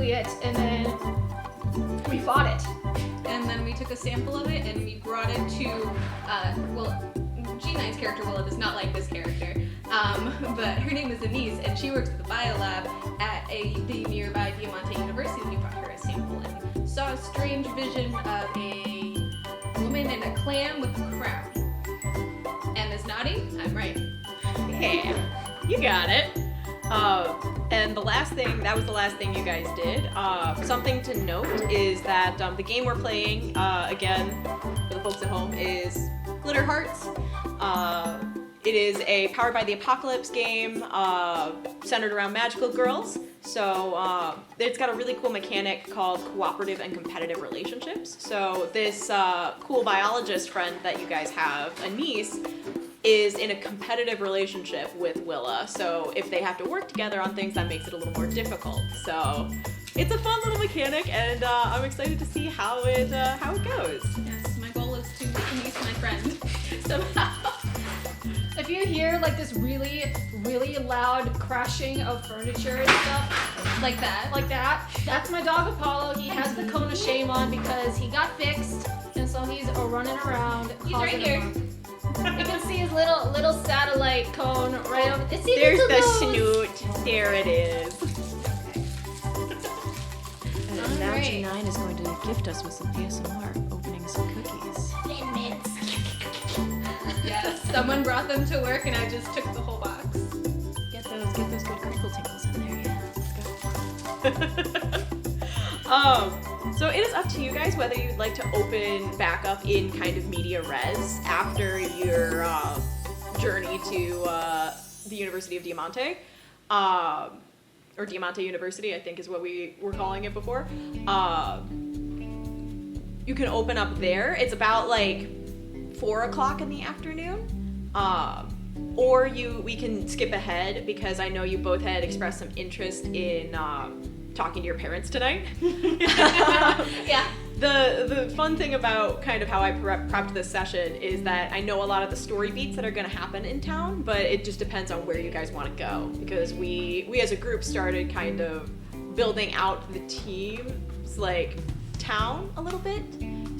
exactly it. And then we fought it. And then we took a sample of it and we brought it to, G9's character Willa does not like this character, but her name is Anise and she works at the biolab at the nearby Diamante University. We brought her a sample and saw a strange vision of a woman in a clam with a crown. And is nodding? I'm right. Yeah, you got it. And that was the last thing you guys did. Something to note is that the game we're playing, again, for the folks at home, is Glitter Hearts. It is a Powered by the Apocalypse game centered around magical girls. So it's got a really cool mechanic called cooperative and competitive relationships. So this cool biologist friend that you guys have, Anise, is in a competitive relationship with Willa. So if they have to work together on things, that makes it a little more difficult. So it's a fun little mechanic, and I'm excited to see how it goes. Yes, my goal is to make Anise my friend somehow. If you hear like this really, really loud crashing of furniture and stuff, like that, that's my dog Apollo. He has the cone of shame on because he got fixed, and so he's running around. He's right here. You can see his little satellite cone right over. There's the snoot. There it is. And now G9 is going to gift us with some ASMR, opening some cookies. Yes, someone brought them to work and I just took the whole box. Get those good crinkle tinkles in there, yeah. Let's go. So it is up to you guys whether you'd like to open back up in kind of media res after your journey to the University of Diamante, or Diamante University, I think is what we were calling it before. You can open up there. It's about like 4 o'clock in the afternoon. Or we can skip ahead because I know you both had expressed some interest in talking to your parents tonight. Yeah. The fun thing about kind of how I prepped this session is that I know a lot of the story beats that are going to happen in town, but it just depends on where you guys want to go, because we as a group started kind of building out the team's like town a little bit.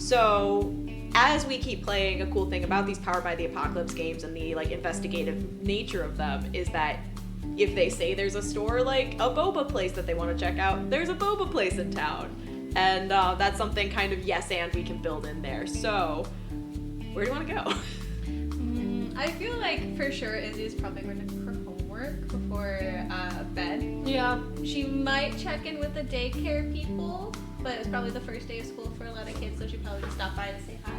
So as we keep playing, a cool thing about these Powered by the Apocalypse games and the like investigative nature of them is that if they say there's a store like a boba place that they want to check out, there's a boba place in town. And that's something kind of yes and we can build in there. So where do you want to go? I feel like for sure Izzy is probably going to do her homework before bed. Yeah. She might check in with the daycare people, but it's probably the first day of school for a lot of kids, so she probably just stop by to say hi.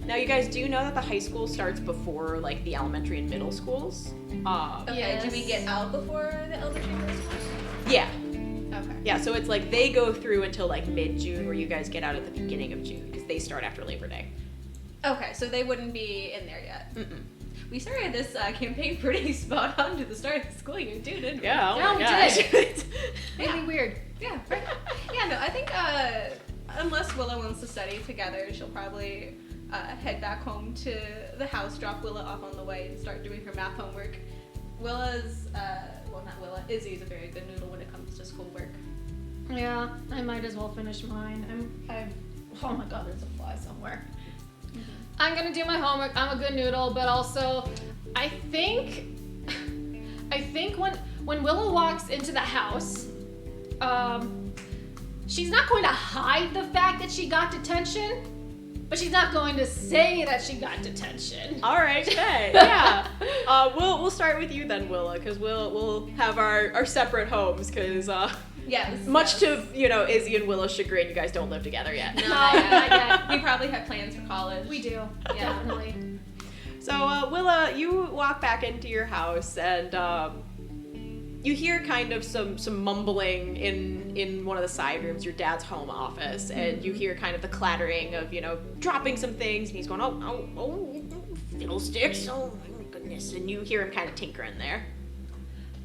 Now you guys do know that the high school starts before like the elementary and middle schools. Okay, Yes. do we get out before the elementary and middle schools? Yeah. Okay. Yeah, so it's like they go through until like mid-June, where you guys get out at the beginning of June because they start after Labor Day. Okay, so they wouldn't be in there yet. Mm-mm. We started this campaign pretty spot on to the start of the school year too, didn't we? Yeah, Yeah, oh we my gosh. did. Really weird. Yeah, right. Yeah, no, I think unless Willa wants to study together, she'll probably head back home to the house, drop Willa off on the way, and start doing her math homework. Izzy's a very good noodle when it comes to schoolwork. Yeah, I might as well finish mine. Oh my god, there's a fly somewhere. Mm-hmm. I'm gonna do my homework. I'm a good noodle, but also, I think when Willa walks into the house, she's not going to hide the fact that she got detention, but she's not going to say that she got detention. All right, okay, yeah. We'll start with you then, Willa, because we'll have our separate homes, because Yes. much to Izzy and Willa's chagrin, you guys don't live together yet. No, not yet. We probably have plans for college. We do, Yeah. definitely. So Willa, you walk back into your house and you hear kind of some mumbling in one of the side rooms, your dad's home office, and you hear kind of the clattering of dropping some things, and he's going oh fiddlesticks, oh my goodness, and you hear him kind of tinkering there.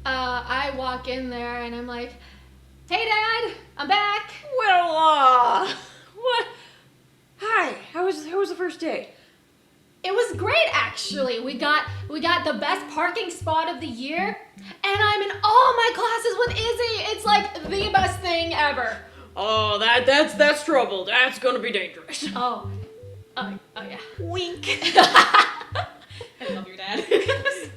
I walk in there and I'm like, "Hey, Dad, I'm back." Well, what? Hi, how was the first day? It was great, actually. We got the best parking spot of the year, and I'm in all my classes with Izzy. It's like the best thing thing ever. Oh, that's trouble. That's gonna be dangerous. Oh yeah. Wink. I love your dad.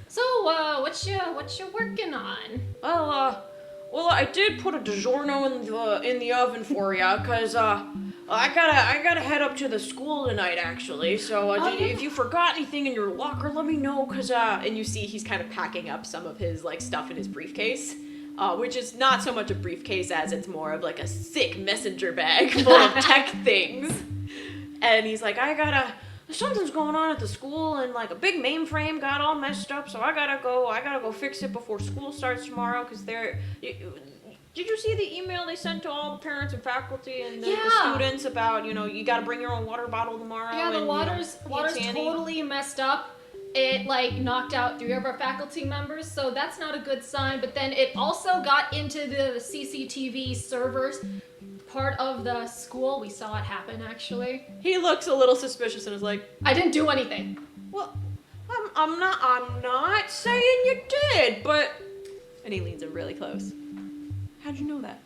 So, what you working on? Well, I did put a DiGiorno in the oven for ya, cause I gotta head up to the school tonight actually. So if you forgot anything in your locker, let me know, cause And you see he's kind of packing up some of his like stuff in his briefcase, which is not so much a briefcase as it's more of like a sick messenger bag full of tech things. And he's like, something's going on at the school, and like a big mainframe got all messed up, so I gotta go fix it before school starts tomorrow, because did you see the email they sent to all the parents and faculty and the students about, you gotta bring your own water bottle tomorrow? Yeah, the and, water's totally messed up. It like knocked out 3 of our faculty members, so that's not a good sign. But then it also got into the CCTV servers part of the school. We saw it happen actually. He looks a little suspicious and is like, I didn't do anything. well, I'm not saying you did, but... And he leans in really close. How'd you know that?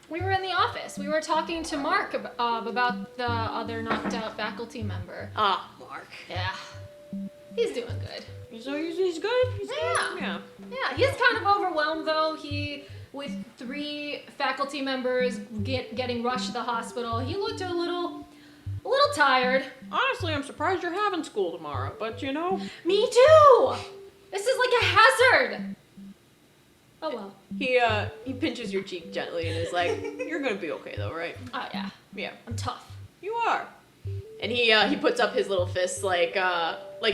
We were in the office. We were talking to Mark about the other knocked out faculty member. Ah, Mark. Yeah. He's doing good. So he's good? Yeah. Yeah, he's kind of overwhelmed though. With 3 faculty members getting rushed to the hospital, he looked a little tired. Honestly, I'm surprised you're having school tomorrow, but Me too! This is like a hazard! Oh well. He pinches your cheek gently and is like, you're gonna be okay though, right? Oh yeah. Yeah. I'm tough. You are. And he puts up his little fists like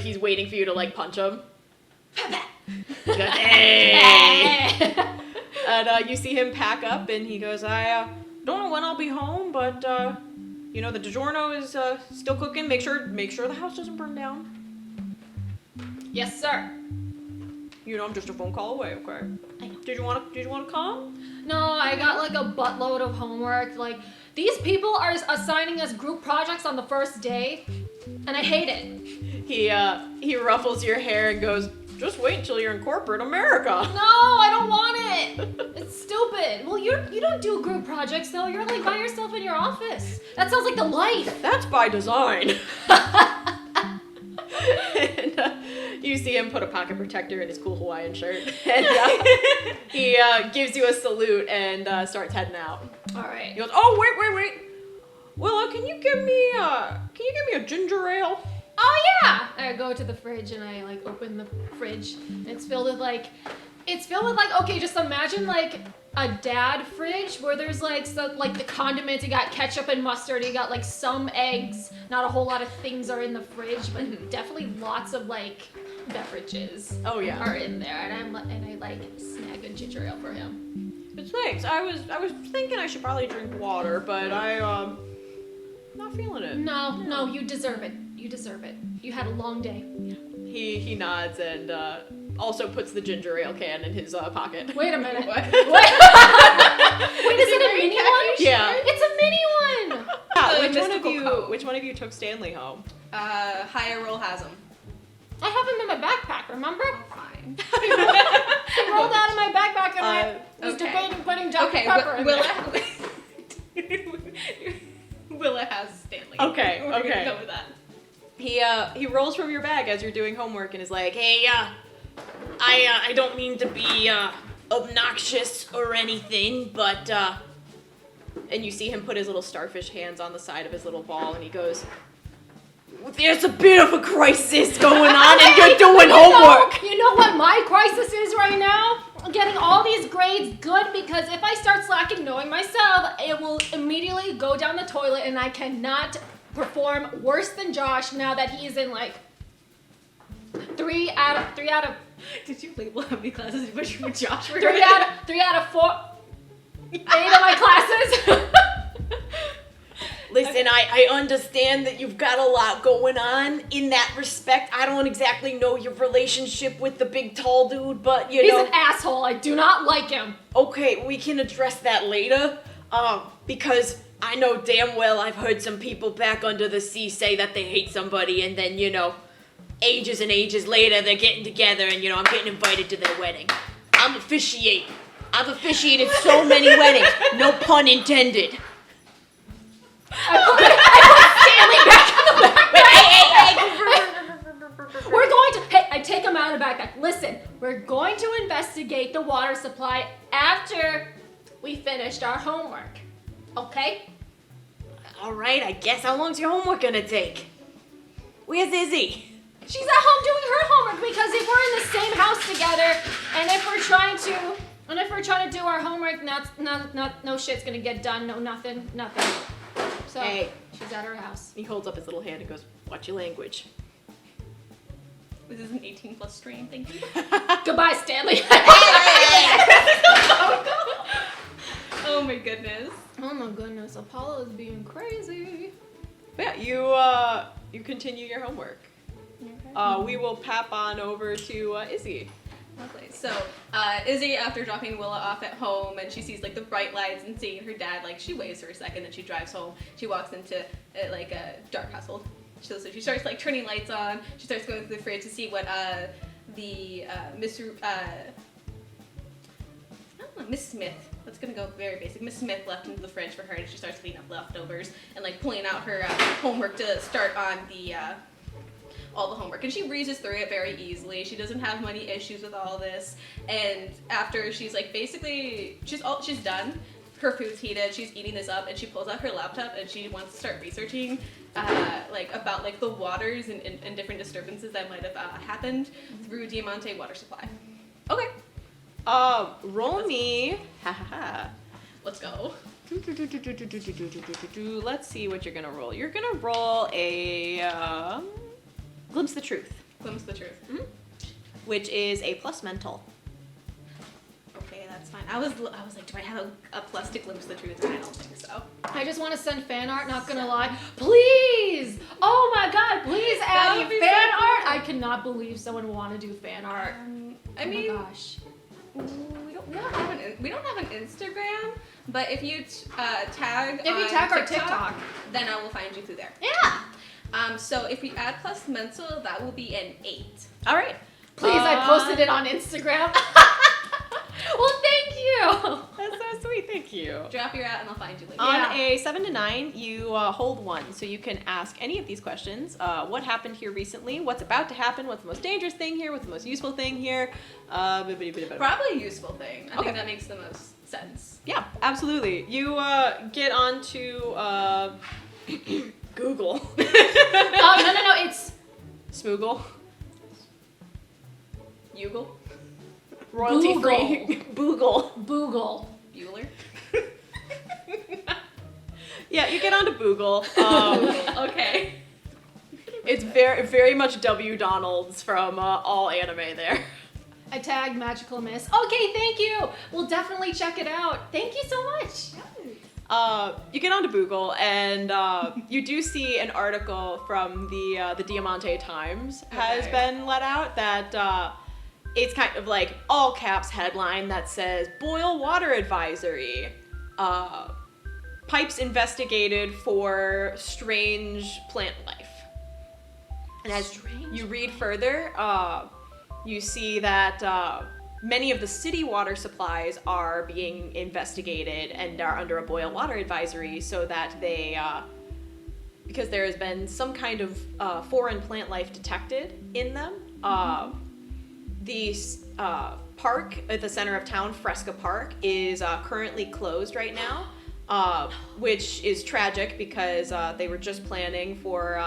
he's waiting for you to like punch him. He goes, hey! And you see him pack up and he goes, I don't know when I'll be home, but the DiGiorno is still cooking. Make sure the house doesn't burn down. Yes, sir. I'm just a phone call away, okay? I know. Did you want to come? No, I got like a buttload of homework. Like, these people are assigning us group projects on the first day, and I hate it. He ruffles your hair and goes, just wait until you're in corporate America. No, I don't want it. It's stupid. Well, you don't do group projects though. You're like by yourself in your office. That sounds like the life. That's by design. And you see him put a pocket protector in his cool Hawaiian shirt, and he gives you a salute and starts heading out. All right. He goes, "Oh, wait, Willa, can you give me a ginger ale?" Oh yeah. I go to the fridge and I like open the fridge. And it's filled with like okay, just imagine like a dad fridge where there's like the condiments. You got ketchup and mustard. You got like some eggs. Not a whole lot of things are in the fridge, but definitely lots of like beverages. Oh yeah. Are in there, and I like snag a ginger ale for him. Good, thanks. I was thinking I should probably drink water, but not feeling it. No, you deserve it. You deserve it. You had a long day. He nods and also puts the ginger ale can in his pocket. Wait a minute. What? Wait, is it a mini one? Yeah. It's a mini one. Which one of you took Stanley home? Higher roll has them. I have him in my backpack, remember? Fine. I rolled out of my backpack and I was okay. debating putting Dr. Pepper in there. Willa has Stanley. Okay, We're okay. gonna go with that. He rolls from your bag as you're doing homework and is like, hey, I don't mean to be obnoxious or anything, but and you see him put his little starfish hands on the side of his little ball and he goes, there's a bit of a crisis going on and you're doing homework. You know what my crisis is right now? Getting all these grades good, because if I start slacking, knowing myself, it will immediately go down the toilet and I cannot perform worse than Josh now that he's in like 3 out of Did you label how many classes you pushed for Josh? 3 out of 4 8 of my classes. Listen, I understand that you've got a lot going on in that respect. I don't exactly know your relationship with the big tall dude, but He's an asshole. I do not like him. Okay, we can address that later. Because I know damn well I've heard some people back under the sea say that they hate somebody, and then, ages and ages later they're getting together and, I'm getting invited to their wedding. I'm officiating. I've officiated so many weddings. No pun intended. I put Stanley back in the backpack. We're going to. Hey, I take him out of the backpack. Listen, we're going to investigate the water supply after we finished our homework. Okay? All right, I guess. How long's your homework gonna take? Where's Izzy? She's at home doing her homework because if we're in the same house together, and if we're trying to do our homework, no shit's gonna get done. No nothing. So Hey. she's at her house. He holds up his little hand and goes, "Watch your language." This is an 18+ stream, thank you. Goodbye, Stanley. Oh my goodness. Oh my goodness, Apollo is being crazy. But yeah, you continue your homework. We will pap on over to Izzy. Lovely. So, Izzy, after dropping Willa off at home, and she sees like the bright lights and seeing her dad, like she waits for a second, and she drives home. She walks into like a dark household. So she starts like turning lights on. She starts going through the fridge to see what Miss Smith. That's gonna go very basic. Miss Smith left into the fridge for her, and she starts cleaning up leftovers and like pulling out her homework to start on the all the homework. And she breezes through it very easily. She doesn't have many issues with all this. And after she's like basically she's done. Her food's heated. She's eating this up, and she pulls out her laptop and she wants to start researching like about like the waters and different disturbances that might have happened through Diamante water supply. Okay. Roll me. Let's go. Let's see what you're gonna roll. You're gonna roll a glimpse the truth, Glimpse the truth. which is a plus mental. Okay, that's fine. I was like, do I have a plus to glimpse the truth? And I don't think so. I just want to send fan art, not gonna lie. Please! Oh my god, please add would be fan so art! cool. I cannot believe someone would want to do fan art. I Oh mean, my gosh. we don't have an Instagram, but if you tag If you on tag our TikTok. then I will find you through there. Yeah! So if we add plus mental, that will be an 8. All right. Please, I posted it on Instagram. Well, thank you! That's so sweet. Thank you. Drop your at and I'll find you later. Yeah. On a 7 to 9, you hold 1, so you can ask any of these questions. What happened here recently? What's about to happen? What's the most dangerous thing here? What's the most useful thing here? Probably a useful thing. I Okay. think that makes the most sense. Yeah, absolutely. You get onto Google. Oh, no, it's Smoogle. Yugle? Royalty free. Boogle. Boogle. Bueller? Yeah, you get onto Boogle. Okay. It's very much W. Donald's from all anime there. I tagged Magical Miss. Okay, thank you! We'll definitely check it out. Thank you so much. You get onto Boogle, and you do see an article from the Diamante Times has Okay. been let out that it's kind of like all caps headline that says boil water advisory. Pipes investigated for strange plant life. And as you read further, you see that many of the city water supplies are being investigated and are under a boil water advisory so that they, because there has been some kind of foreign plant life detected in them. The park at the center of town, Fresca Park, is currently closed right now, which is tragic because they were just planning for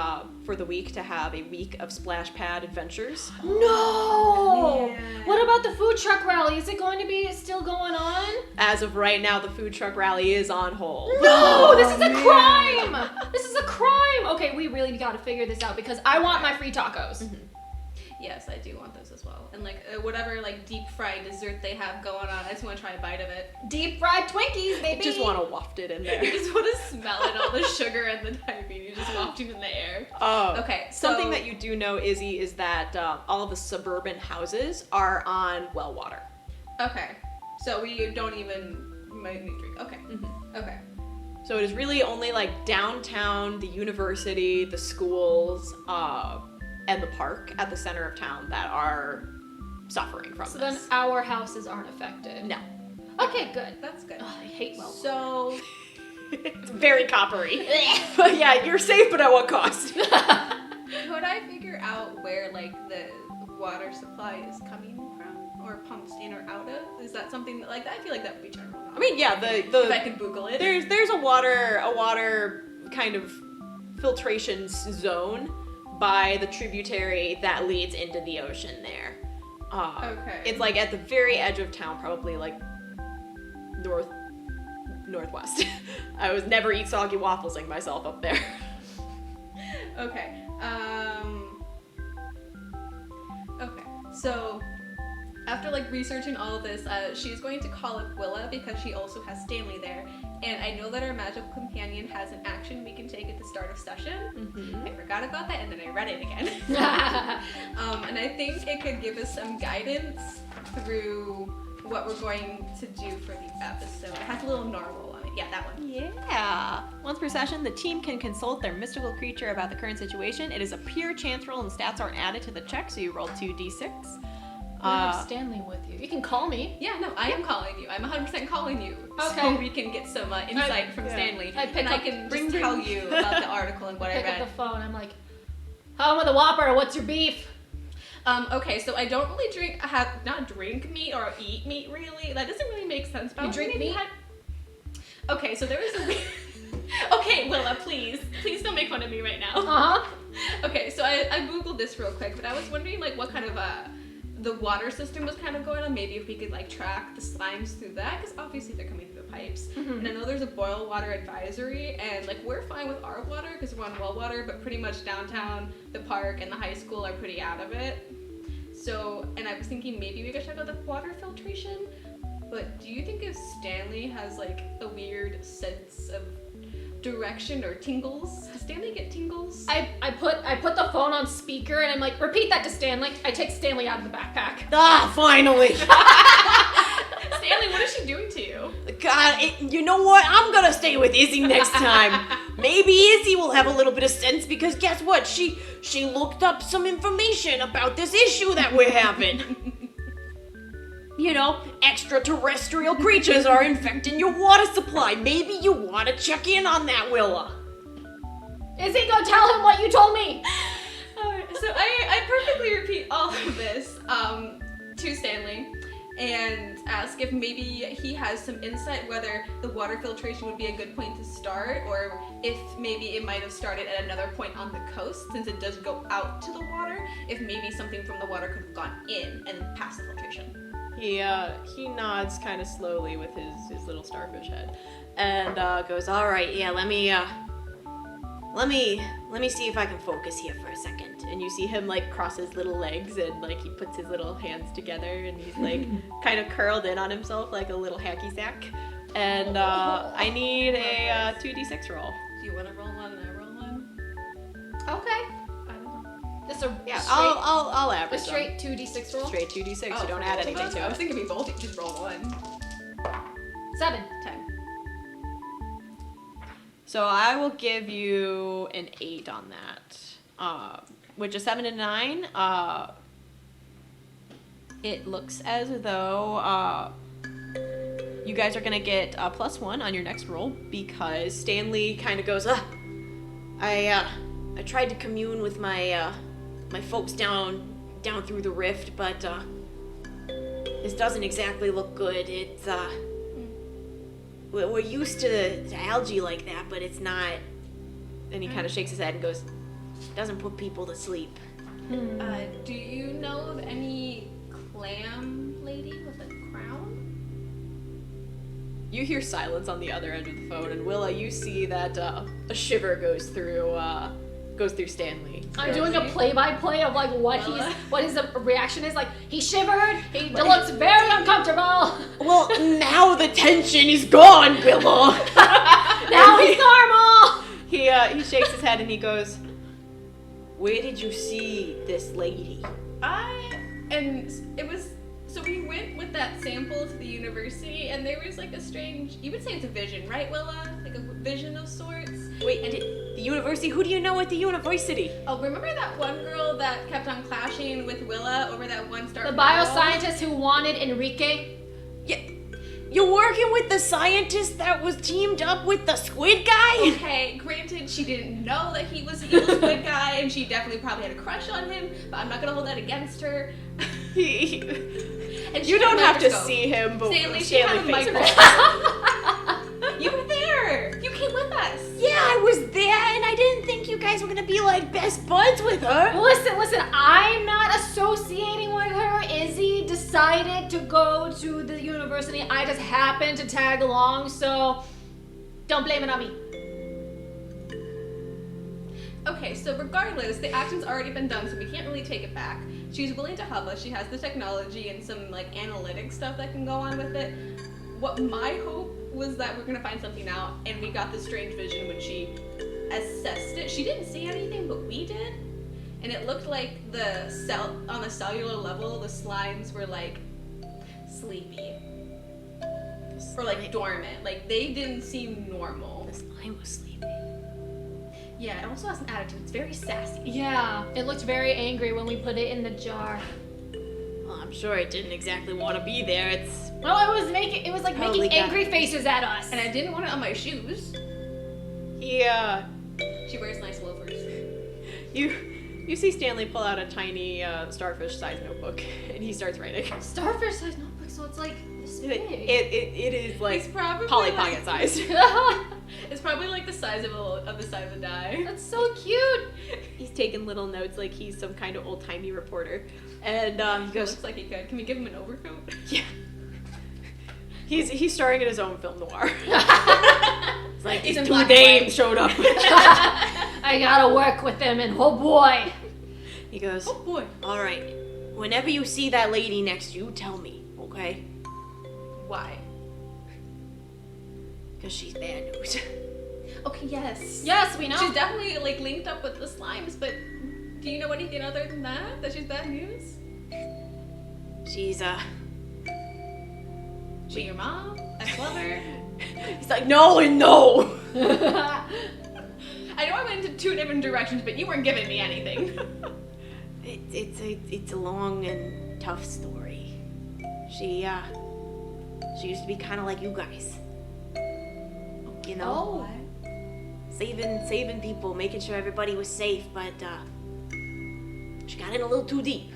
the week to have a week of splash pad adventures. No! Man. What about the food truck rally? Is it going to be still going on? As of right now, the food truck rally is on hold. No! This is a crime! This is a crime! Okay, we really gotta figure this out because I want my free tacos. Yes, I do want those as well. And like whatever like deep fried dessert they have going on, I just want to try a bite of it. Deep fried Twinkies, baby! Just want to waft it in there. You just want to smell it, all the sugar and the diabetes just wafting in the air. Okay, so Something that you do know, Izzy, is that all of the suburban houses are on well water. Okay, so we don't even might need drink. Okay, okay. So it is really only like downtown, the university, the schools, and the park at the center of town that are suffering from So this. then our houses aren't affected. No. Okay, good. That's good. Oh, I hate well. So, It's very coppery. But yeah, you're safe, but at what cost? could I figure out where like the water supply is coming from, or pumped in or out of? Is that something that, like, I feel like that would be general knowledge. I mean, yeah, if I could Google it. there's a water kind of filtration zone by the tributary that leads into the ocean there. Okay. It's like at the very edge of town, probably like northwest. I was never eat soggy waffles like myself up there. Okay. Okay. So, after like researching all of this, she's going to call up Willa because she also has Stanley there, and I know that our magical companion has an action we can take at the start of session. Mm-hmm. I forgot about that, and then I read it again. And I think it could give us some guidance through what we're going to do for the episode. It has a little narwhal on it. Yeah, that one. Yeah. Once per session, the team can consult their mystical creature about the current situation. It is a pure chance roll, and stats aren't added to the check, so you roll 2d6. I have Stanley with you. You can call me. Yeah, no, I am calling you. I'm 100% calling you. Okay. So we can get some insight from yeah. Stanley. I pick and up- I can bring- just tell you about the article and what I Pick up read. the phone. I'm like, home with the Whopper. What's your beef? Okay, so I don't really not drink meat or eat meat really. That doesn't really make sense. But You drink meat? Okay, so there was a Okay, Willa, please don't make fun of me right now. Uh-huh. Okay, so I googled this real quick, but I was wondering like what kind of the water system was kind of going on. Maybe if we could like track the slimes through that, because obviously they're coming through the pipes. And I know there's a boil water advisory, and like we're fine with our water because we're on well water, but pretty much downtown, the park, and the high school are pretty out of it. So, and I was thinking maybe we could check out the water filtration. But do you think if Stanley has like a weird sense of direction or tingles? Does Stanley get tingles? I put the phone on speaker and I'm like, repeat that to Stanley. I take Stanley out of the backpack. Ah, finally. Stanley, what is she doing to you? God, you know what? I'm gonna stay with Izzy next time. Maybe Izzy will have a little bit of sense because guess what? She looked up some information about this issue that we're having. You know, extraterrestrial creatures are infecting your water supply. Maybe you want to check in on that, Willa. Izzy, go tell him what you told me. Alright, so I perfectly repeat all of this to Stanley and ask if maybe he has some insight whether the water filtration would be a good point to start, or if maybe it might have started at another point on the coast since it does go out to the water, if maybe something from the water could have gone in and past the filtration. He nods kind of slowly with his little starfish head, and goes, "All right, yeah, let me see if I can focus here for a second." And you see him like cross his little legs and like he puts his little hands together and he's like kind of curled in on himself like a little hacky sack. And I need a 2d6 roll. Do you want to roll one and I roll one? Okay. I don't know. Just a Yeah, straight, I'll a average them. straight 2d6 roll. Straight 2d6. You don't add anything to I was it. thinking we both just roll one. 7. 10. So I will give you an 8 on that. Which is 7 and 9. It looks as though you guys are gonna get a +1 on your next roll because Stanley kind of goes, I tried to commune with my folks down through the rift, but this doesn't exactly look good. It's we're used to algae like that, but it's not. And he kind of shakes his head and goes, doesn't put people to sleep. Do you know of any clam lady with a crown? You hear silence on the other end of the phone, and Willa, you see that a shiver goes through Stanley. I'm doing a play-by-play of like what his reaction is. Like he shivered. He looks very uncomfortable. Well, now the tension is gone, Willa. Now he's normal. He shakes his head and he goes, "Where did you see this lady?" So we went with that sample to the university, and there was like a strange, you would say it's a vision, right, Willa? Like a vision of sorts. Wait, the university? Who do you know at the university? Oh, remember that one girl that kept on clashing with Willa over that one star? The bioscientist who wanted Enrique. Yeah. You're working with the scientist that was teamed up with the squid guy? Okay, granted, she didn't know that he was the evil squid guy, and she definitely probably had a crush on him, but I'm not gonna hold that against her. And she You had don't a have to microscope. see him, but Stanley, she had a faces it. microscope. You were there. You came with us. Yeah, I was there, and I didn't think you guys were gonna be like best buds with her. Listen, I'm not associating with her. Izzy decided to go to the university. I just happened to tag along, so don't blame it on me. Okay, so regardless, the action's already been done, so we can't really take it back. She's willing to help us. She has the technology and some like analytic stuff that can go on with it. What my hope was that we're gonna find something out, and we got this strange vision when she assessed it. She didn't see anything, but we did, and it looked like on the cellular level, the slimes were like sleepy or like dormant. Like they didn't seem normal. The slime was sleeping. Yeah, it also has an attitude. It's very sassy. Yeah, it looked very angry when we put it in the jar. Well, I'm sure it didn't exactly want to be there. It's Well, it was making Probably got- angry faces at us. And I didn't want it on my shoes. yeah. She wears nice loafers. You see Stanley pull out a tiny starfish-sized notebook, and he starts writing. Starfish size notebook, so it's like this big. It is like It's probably Polly like- Pocket sized. It's probably like the size of the side of the die. That's so cute. He's taking little notes like he's some kind of old-timey reporter, and he It goes, looks like he could. Can we give him an overcoat? "Yeah." He's starring in his own film noir. It's like He's these in two black and dames white. showed up. I gotta work with them, and oh boy. He goes, Oh boy. "All right, whenever you see that lady next to you, tell me, okay? Why? Because she's bad news." Okay, yes. Yes, we know. She's definitely like linked up with the slimes, but do you know anything other than that? That she's bad news? She's She your mom? Ex-lover? He's like, "No and no." I know I went into two different directions, but you weren't giving me anything. It's a long and tough story. She used to be kind of like you guys. You know, saving people, making sure everybody was safe, but she got in a little too deep.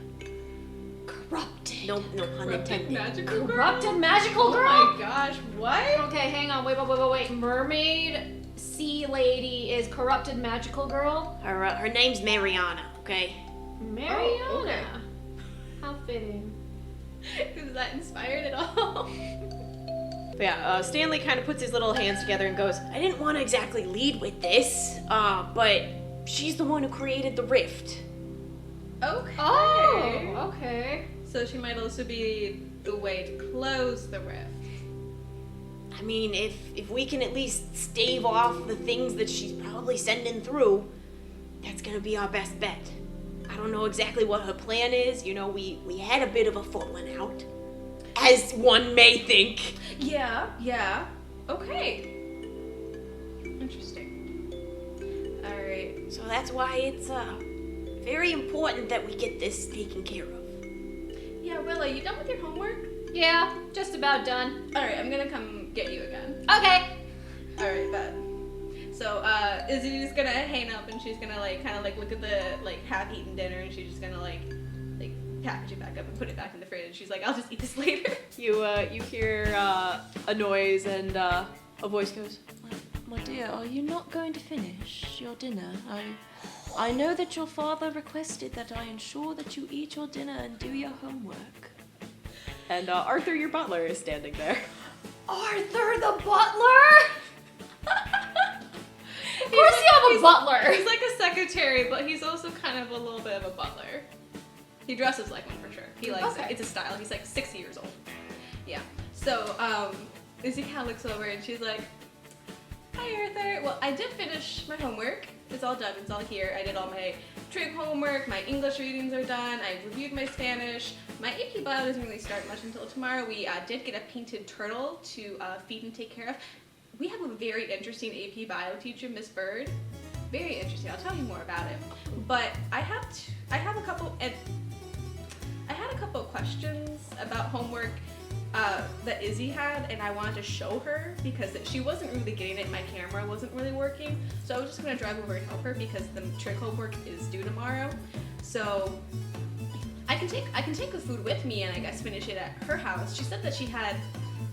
Corrupted. No pun intended. Magical girl? Corrupted magical girl? Oh my gosh, what? Okay, hang on. Wait. Mermaid sea lady is corrupted magical girl. Her name's Mariana. Okay. Mariana. Oh, okay. How fitting. Is that inspired at all? But yeah, Stanley kind of puts his little hands together and goes, "I didn't want to exactly lead with this, but she's the one who created the rift." Okay. Oh, okay. So she might also be the way to close the rift. I mean, if we can at least stave off the things that she's probably sending through, that's gonna be our best bet. I don't know exactly what her plan is. You know, we had a bit of a falling out, as one may think. Yeah. Okay. Interesting. Alright. So that's why it's very important that we get this taken care of. Yeah, Willa, you done with your homework? Yeah, just about done. Alright, I'm gonna come get you again. Okay. Alright, bet. So, Izzy's gonna hang up and she's gonna kind of look at the half-eaten dinner and she's just gonna package it back up and put it back in the fridge. And she's like, I'll just eat this later. You hear a noise and a voice goes, My dear, are you not going to finish your dinner? I know that your father requested that I ensure that you eat your dinner and do your homework. and Arthur, your butler, is standing there. Arthur the butler? Of course you have a butler. He's like a secretary, but he's also kind of a little bit of a butler. He dresses like one for sure. He likes it. It's a style. He's like 60 years old. Yeah. So, Izzy kind of looks over and she's like, "Hi, Arthur. Well, I did finish my homework. It's all done. It's all here. I did all my trig homework. My English readings are done. I reviewed my Spanish. My AP bio doesn't really start much until tomorrow. We did get a painted turtle to feed and take care of. We have a very interesting AP bio teacher, Miss Bird. Very interesting. I'll tell you more about it. But I had a couple of questions about homework. that Izzy had, and I wanted to show her because she wasn't really getting it. My camera wasn't really working, so I was just gonna drive over and help her because the trick homework is due tomorrow. So I can take the food with me and I guess finish it at her house. She said that she had,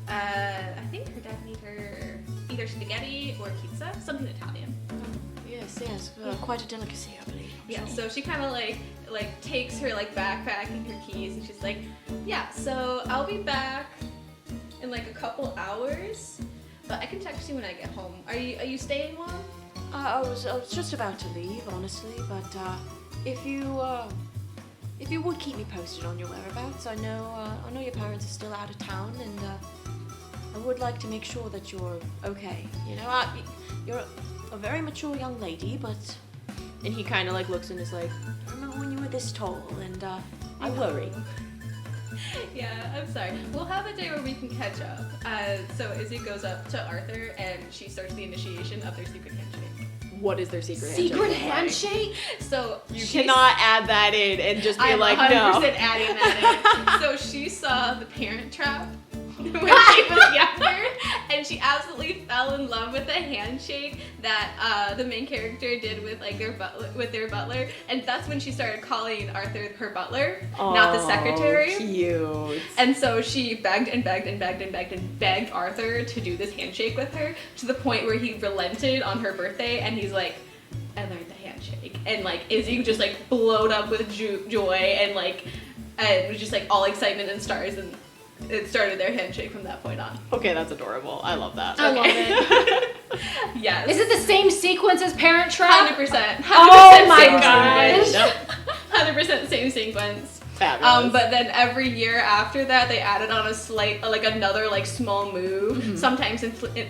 I think her dad made her either spaghetti or pizza, something Italian. Yes, quite a delicacy, I believe. Yeah, so she kind of like takes her like backpack and her keys, and she's like, yeah, so I'll be back in like a couple hours, but I can text you when I get home. Are you staying long? I was just about to leave, honestly, but if you would keep me posted on your whereabouts, I know your parents are still out of town, and I would like to make sure that you're okay. You know, you're a very mature young lady, but. And he kind of like looks and is like, I remember when you were this tall, and I worry. Yeah, I'm sorry. We'll have a day where we can catch up. So Izzy goes up to Arthur and she starts the initiation of their secret handshake. what is their secret handshake? Secret handshake? So You cannot add that in and just be I'm like, 100% no. adding that in. So she saw The Parent Trap when she was younger, and she absolutely fell in love with the handshake that the main character did with like their butler, and that's when she started calling Arthur her butler, not the secretary. Cute. And so she begged and begged and begged and begged and begged Arthur to do this handshake with her, to the point where he relented on her birthday, and he's like, I learned the handshake. And like Izzy just like blowed up with joy and was just like all excitement and stars, and it started their handshake from that point on. Okay, that's adorable. I love that. I love it. Yes. Is it the same sequence as Parent Trap? 100%. Oh my same gosh. sequence. 100% same sequence. Fabulous. But then every year after that, they added on a slight, another small move. Mm-hmm. Sometimes,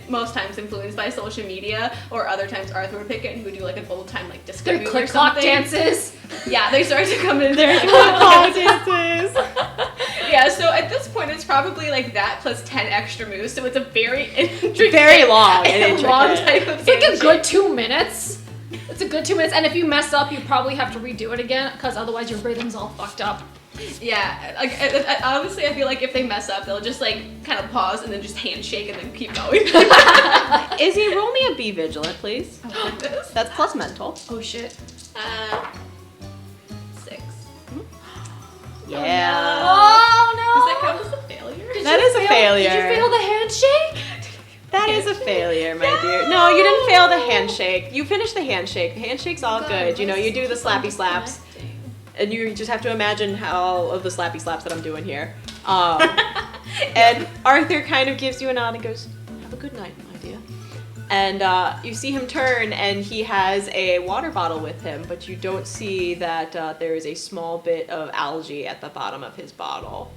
most times influenced by social media, or other times Arthur would pick it and he would do an old time disco Their move or click clock something. dances. Yeah, they started to come in there. dances. Yeah, so at this point it's probably that plus 10 extra moves, so it's a very intricate, Very long and long intricate. type of It's like a handshake. good 2 minutes. It's a good 2 minutes, and if you mess up, you probably have to redo it again, because otherwise your rhythm's all fucked up. Yeah, honestly, I feel like if they mess up, they'll just kind of pause and then just handshake and then keep going. Izzy, roll me a be vigilant, please. Oh, goodness. That's plus mental. Oh shit. 6. Yeah. Oh no! Does that count as a failure? Did That you is a fail- failure. Did you fail the handshake? That is a failure, my dear. No, you didn't fail the handshake. You finished the handshake. The handshake's all good. You know, you do the slappy slaps. And you just have to imagine how of the slappy slaps that I'm doing here. And Arthur kind of gives you a nod and goes, have a good night, my dear. And you see him turn, and he has a water bottle with him, but you don't see that there is a small bit of algae at the bottom of his bottle.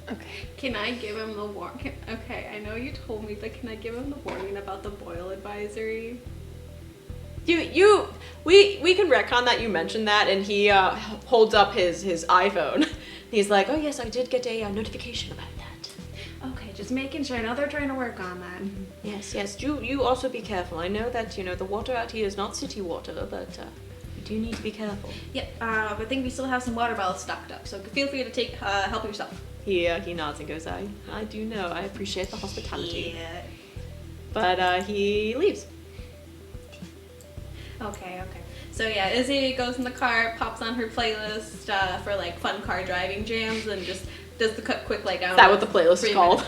Okay. Can I give him the warning? Okay, I know you told me, but can I give him the warning about the boil advisory? We can retcon that you mentioned that, and he holds up his iPhone. He's like, oh yes, I did get a notification about that. Okay, just making sure. I know they're trying to work on that. Yes. You also be careful. I know that the water out here is not city water, but you do need to be careful. Yep. I think we still have some water bottles stocked up, so feel free to take help yourself. He nods and goes, I do know. I appreciate the hospitality. Yeah. But he leaves. Okay. So yeah, Izzy goes in the car, pops on her playlist for fun car driving jams, and just does the quick lay down. Is that what the playlist is called?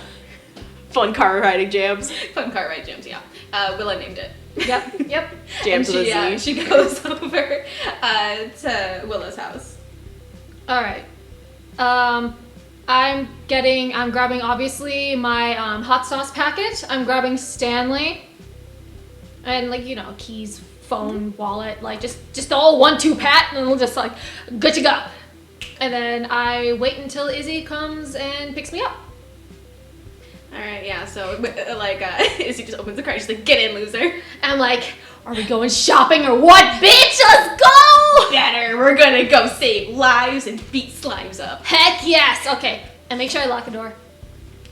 Fun car riding jams. Fun car ride jams, yeah. Willa named it. Yep. Jams And with a Z. she goes over to Willa's house. All right. I'm grabbing obviously my hot sauce packet. I'm grabbing Stanley, and keys, phone, wallet, just all 1-2 pat, and we'll just good to go. And then I wait until Izzy comes and picks me up. All right, yeah. So Izzy just opens the car. She's like, "Get in, loser." And I'm like, are we going shopping or what, bitch? Let's go! Better. We're gonna go save lives and beat slimes up. Heck yes. Okay. And make sure I lock the door.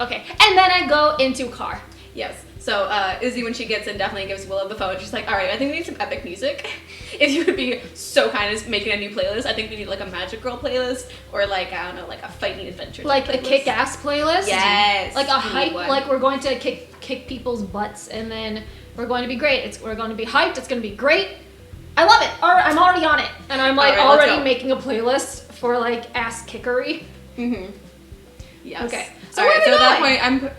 Okay. And then I go into car. Yes. So Izzy, when she gets in, definitely gives Willa the phone. She's like, all right, I think we need some epic music. If you would be so kind as making a new playlist, I think we need like a Magic Girl playlist or like, I don't know, like a fighting adventure Like a playlist. kick-ass playlist? Yes. Like a we need hype, one. like we're going to kick people's butts and then we're going to be great. We're going to be hyped. It's going to be great. I love it. I'm already on it. And I'm like All right, let's already go. making a playlist for like ass kickery. Mm-hmm. Yes. Okay. So All where right. are So we at that going? point,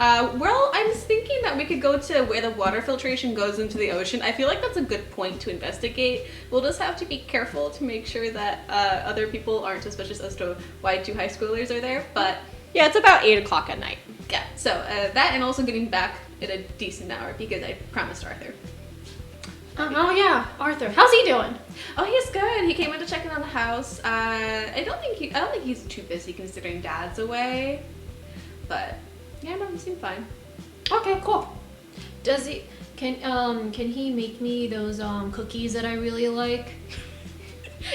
I'm thinking that we could go to where the water filtration goes into the ocean. I feel like that's a good point to investigate. We'll just have to be careful to make sure that other people aren't suspicious as to why 2 high schoolers are there. But Yeah, it's about 8 o'clock at night. yeah. So that and also getting back in a decent hour because I promised Arthur. Oh yeah, Arthur. How's he doing? Oh, he's good. He came in to check in on the house. I don't think he's too busy considering Dad's away. But yeah, no, he seemed fine. Okay, cool. Does he can he make me those cookies that I really like?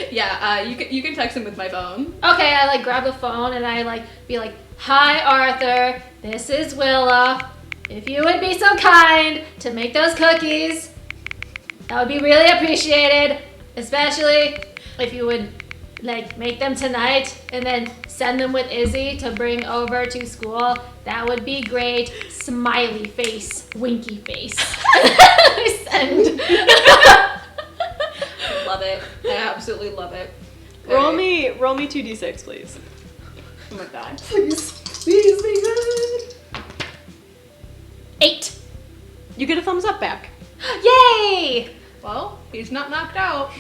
Yeah, you can text him with my phone. Okay, I like grab the phone and I like be like, "Hi Arthur, this is Willa. If you would be so kind to make those cookies, that would be really appreciated, especially if you would like make them tonight and then send them with Izzy to bring over to school. That would be great." Smiley face, winky face. Send. Love it. I absolutely love it. Roll me 2d6, please. Oh my god. Please be good. 8. You get a thumbs up back. Yay! Well, he's not knocked out.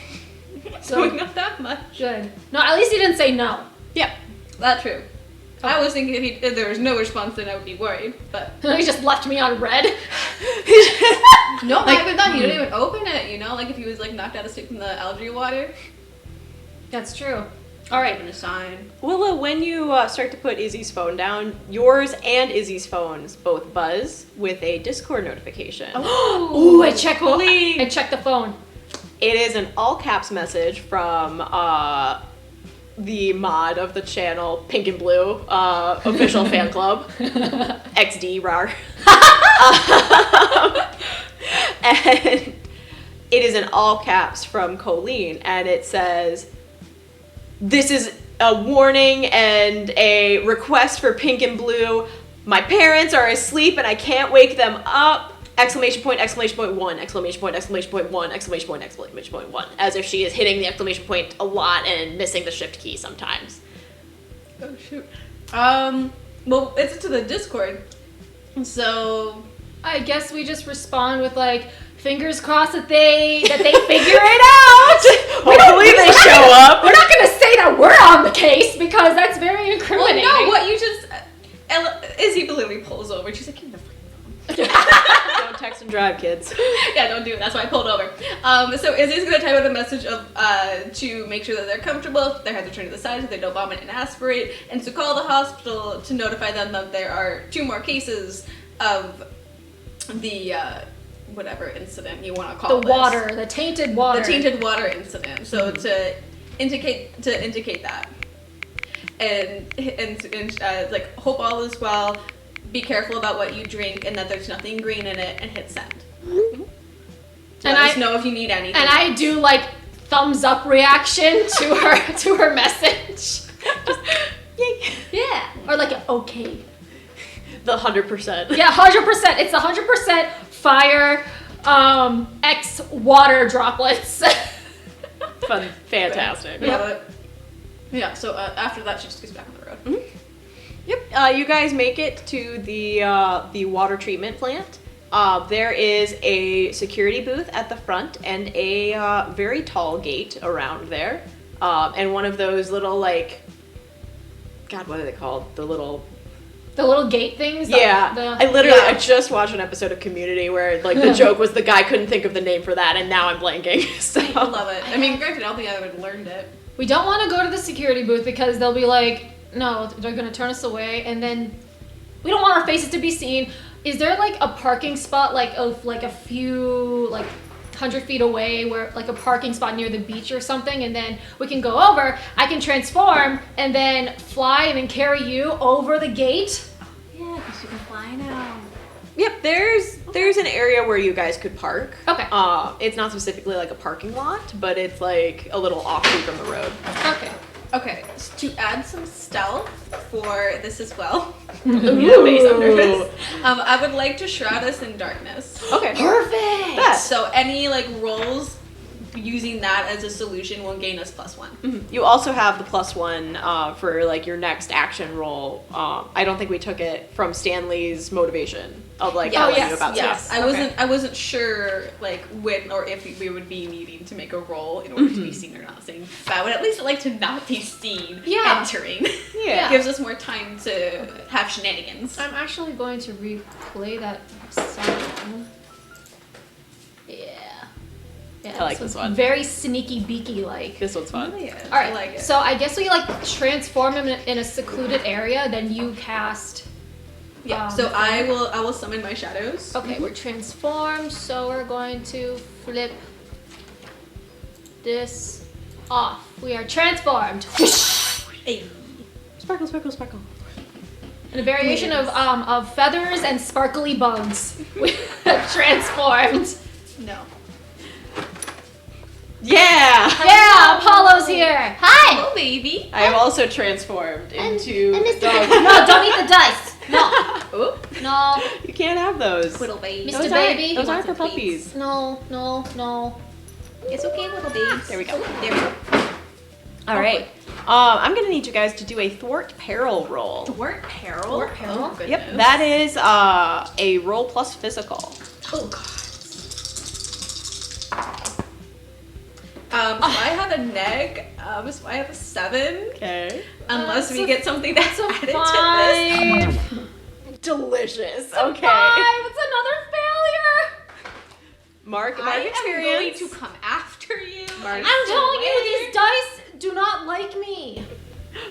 So- So not that much. Good. No, at least he didn't say no. Yep. That's true. I was thinking if there was no response, then I would be worried. But He just left me on red. no, I haven't done. He didn't even open it. You know, like if he was like knocked out asleep from the algae water. That's true. All right. Even a sign. Willa, when you start to put Izzy's phone down, yours and Izzy's phones both buzz with a Discord notification. Ooh, I check Holy- I check the phone. It is an all caps message from the mod of the channel, Pink and Blue, official fan club, XD rar. And it is in all caps from Colleen, and it says, "This is a warning and a request for Pink and Blue. My parents are asleep and I can't wake them up. Exclamation point, exclamation point 1, exclamation point, exclamation point 1, exclamation point, exclamation point 1. As if she is hitting the exclamation point a lot and missing the shift key sometimes. Oh shoot. Well, it's to the Discord. So I guess we just respond with like, fingers crossed that they figure it out. Hopefully they show up. We're not gonna say that we're on the case because that's very well, incriminating. no, what you just Izzy literally pulls over. She's like, "Give me the fucking phone." Don't text and drive, kids. Yeah, don't do it. That's why I pulled over. So Izzy's gonna type out a message of to make sure that they're comfortable, their heads are turned to the side so they don't vomit and aspirate, and to call the hospital to notify them that there are 2 more cases of the whatever incident you want to call the this. water, the tainted water. The tainted water incident. So to indicate that, and like hope all is well. Be careful about what you drink and that there's nothing green in it, and hit send. Let us know if you need anything. And I do like thumbs up reaction to her message. Yay. Yeah. Or like an okay. The 100%. Yeah, 100%. It's 100% fire, X water droplets. Fun. Fantastic. Yeah, so after that, she just gets back on the road. Yep. You guys make it to the water treatment plant. There is a security booth at the front and a very tall gate around there, and one of those little like, God, what are they called? The little gate things. Yeah, I just watched an episode of Community where like the joke was the guy couldn't think of the name for that, and now I'm blanking. So I love it. I mean, granted, I don't think I would have learned it. We don't want to go to the security booth because they'll be like, no, they're gonna turn us away, and then we don't want our faces to be seen. Is there like a parking spot like of like a few like 100 feet away where like a parking spot near the beach or something, and then we can go over, I can transform and then fly and then carry you over the gate? Yeah, because you can fly now. Yep, there's There's an area where you guys could park. Okay. It's not specifically like a parking lot, but it's like a little offshoot from the road. Okay. Okay, to add some stealth for this as well, Ooh. I would like to shroud us in darkness. Okay. Perfect. Bet. So any like rolls using that as a solution will gain us +1. Mhm. You also have the +1 for like your next action roll. I don't think we took it from Stanley's motivation of like telling you about yes. stuff. I wasn't sure like when or if we would be needing to make a roll in order to be seen or not seen. But I would at least like to not be seen entering. Yeah. Gives us more time to have shenanigans. I'm actually going to replay that sound. Yeah, I like this one. Very sneaky beaky like. This one's fun. Yeah, All right, I like it. so I guess we like transform him in a secluded area. Then you cast. Yeah. So I will summon my shadows. Okay, we're transformed. So we're going to flip this off. We are transformed. Hey. Sparkle, sparkle, sparkle. And a variation of feathers and sparkly bugs. We are transformed. No. Yeah! Yeah, Apollo's here. Hi. Hello, baby. I have also transformed into dog. No, don't eat the dice. No, Oop. no, You can't have those. Little baby. Mr. Those Baby. Those He aren't for wants some puppies. no, no, no. It's okay, little baby. There we go. There we go. All right. I'm gonna need you guys to do a thwart peril roll. Thwart peril. Thwart peril? Oh, goodness. Yep, that is a roll plus physical. Oh god. So I have a neg. So I have a 7. Okay. Unless That's we a- get something that's added to Five. Delicious. Five. Okay. It's another failure. Mark this. I am going experience. to come after you. Mark. I'm telling you, these dice do not like me.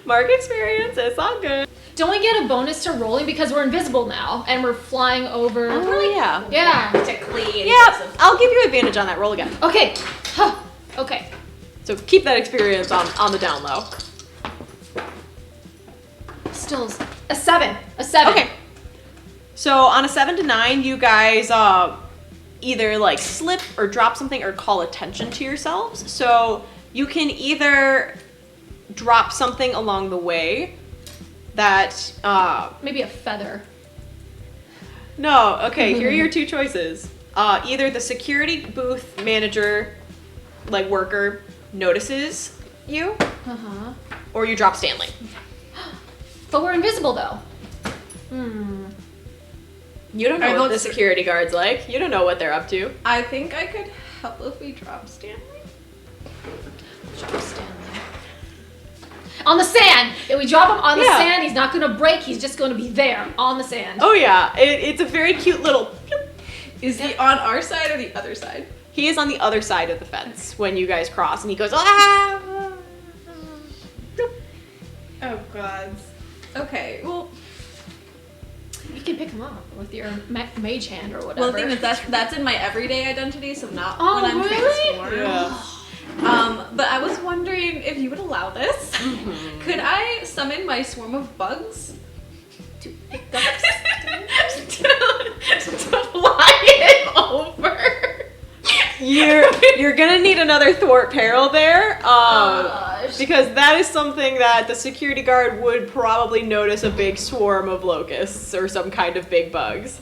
Mark experience. It's all good. Don't we get a bonus to rolling because we're invisible now and we're flying over? Oh yeah. Yeah. Practically Yeah. I'll give you advantage on that roll again. Okay. Huh. Okay. So keep that experience on the down low. Still a 7. A 7. Okay. So on a 7 to 9, you guys either like slip or drop something or call attention to yourselves. So you can either drop something along the way that Maybe a feather. no, okay, here are your two choices. Either the security booth manager, like worker, notices you, Uh-huh. or you drop Stanley. But we're invisible though. Hmm. You don't know Are what the those- security guard's like. You don't know what they're up to. I think I could help if we drop Stanley. Drop Stanley. On the sand! If we drop him on the Yeah. sand, he's not gonna break, he's just gonna be there on the sand. Oh yeah, it's a very cute little. Is he on our side or the other side? He is on the other side of the fence when you guys cross, and he goes ah. Oh gods. Okay, well, You can pick him up with your mage hand or whatever. well the thing is that's in my everyday identity, so not Oh, when I'm really? transformed. Yeah. But I was wondering if you would allow this. Could I summon my swarm of bugs to pick up to fly him over? You're gonna need another thwart peril there, gosh. because that is something that the security guard would probably notice a big swarm of locusts or some kind of big bugs.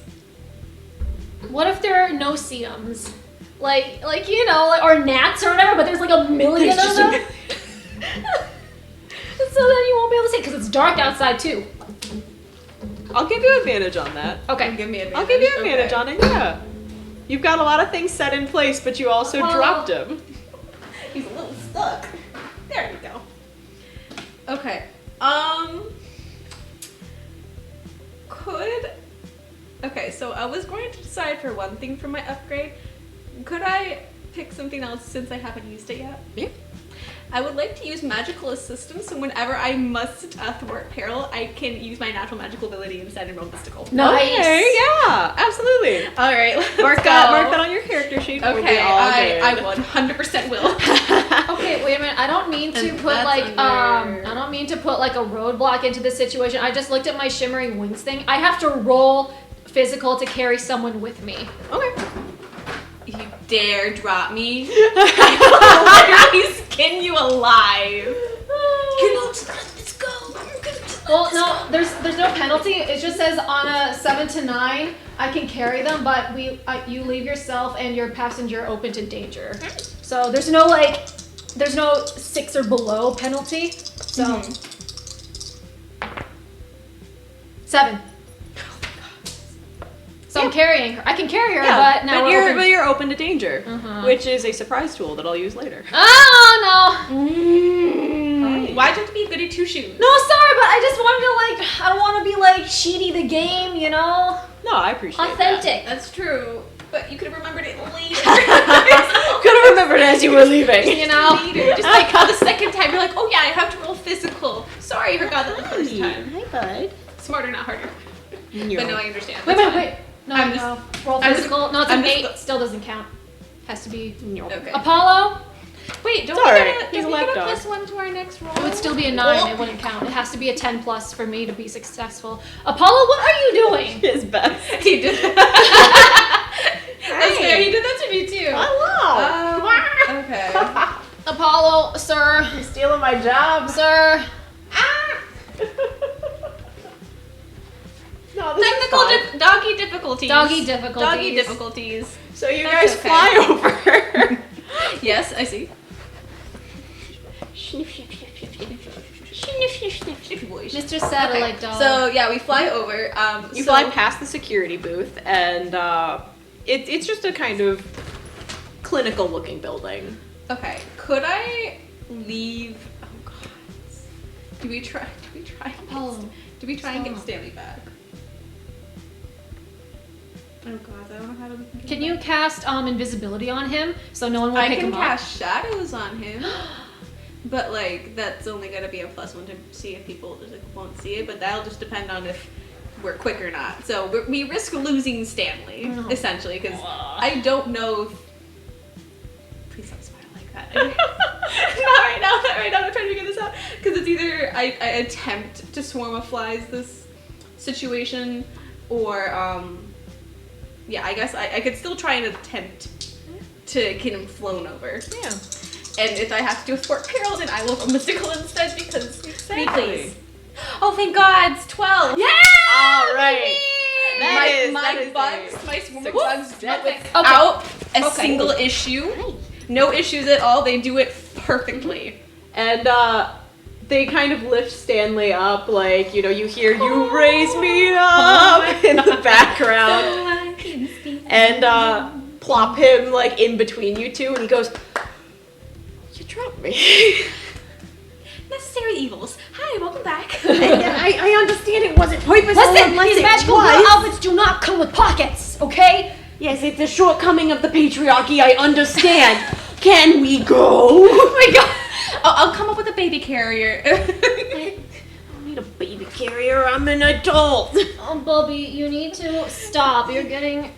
What if there are no seums? Like you know, like, or gnats or whatever, but there's like a million There's of just a them. So then you won't be able to see because it's dark outside too. I'll give you advantage on that. Okay. Give me advantage. I'll give you advantage Okay. on it. Yeah. You've got a lot of things set in place, but you also Well- dropped him. He's a little stuck. There we go. Okay. Okay, so I was going to decide for one thing for my upgrade. Could I pick something else since I haven't used it yet? Yeah. I would like to use magical assistance, so whenever I must thwart peril, I can use my natural magical ability instead and roll mystical. Nice. Okay, yeah, absolutely. All right, Mark that on your character sheet. We'll be Okay, all I good. 100% will. Okay, wait a minute. I don't mean to And put that's like under- I don't mean to put like a roadblock into this situation. I just looked at my shimmering wings thing. I have to roll physical to carry someone with me. Okay. If you dare drop me, I will literally skin you alive. You know, just let this go. Well, no, there's no penalty. It just says on a 7 to 9, I can carry them, but you leave yourself and your passenger open to danger. So there's no 6 or below penalty. So 7. So I'm carrying her. I can carry her, but now you're open to danger, which is a surprise tool that I'll use later. Oh no! Why'd you have to be goody two shoes? No, sorry, but I just wanted to I don't want to be cheaty the game, you know? No, I appreciate Authentic. That's true, but you could have remembered it later. Could have remembered as you were leaving. You know? Later, just like how the second time you're like, oh yeah, I have to roll physical. Sorry, I forgot that the first time. Hi, bud. Smarter, not harder. But no, I understand. Wait. No, I'm no. Roll I'm physical. No, it's I'm an just- 8. Still doesn't count. Has to be. Okay. Apollo? Wait, don't It's we alright. get He's a a lapdog. +1 to our next roll? It would still be a 9. It wouldn't count. It has to be a 10 plus for me to be successful. Apollo, what are you doing? His best. He did. That's fair. He did that to me too. Hello. Okay. Apollo, sir. You're stealing my job. Sir. No, this is Technical fine. doggy difficulties. Doggy difficulties. Doggy difficulties. So you That's guys okay. fly over. Yes, I see. Mr. Satellite Dog. So yeah, we fly over. You fly past the security booth, and it's just a kind of clinical-looking building. Okay. Could I leave? Oh God. Do we try? Oh, Do we try and get stop. Stanley back? Oh God, I don't know how to. Can you cast invisibility on him so no one will I pick can him up? cast shadows on him. But that's only gonna be a +1 to see if people just won't see it. But that'll just depend on if we're quick or not. So we risk losing Stanley essentially because I don't know. Please don't smile like that. Not right now. I'm trying to figure this out because it's either I attempt to swarm of flies this situation, or yeah, I guess I could still try and attempt to get him flown over. Yeah. And if I have to do a sport peril, then I will roll mystical instead because Exactly. please. Oh, thank God, it's 12. Yeah. All right. My bugs, my swarming bugs, that- out a Okay. single issue. No issues at all. They do it perfectly. And they kind of lift Stanley up, you hear "You raise me up" in the background, and plop him in between you two, and he goes, "You dropped me." Necessary evils. Hi, welcome back. I understand it wasn't purposeful Listen, unless these it magical was. girl outfits do not come with pockets, okay? Yes, it's a shortcoming of the patriarchy. I understand. Can we go? Oh my God. I'll come up with a baby carrier. I don't need a baby carrier. I'm an adult. Oh, Bobby, you need to stop. You're getting...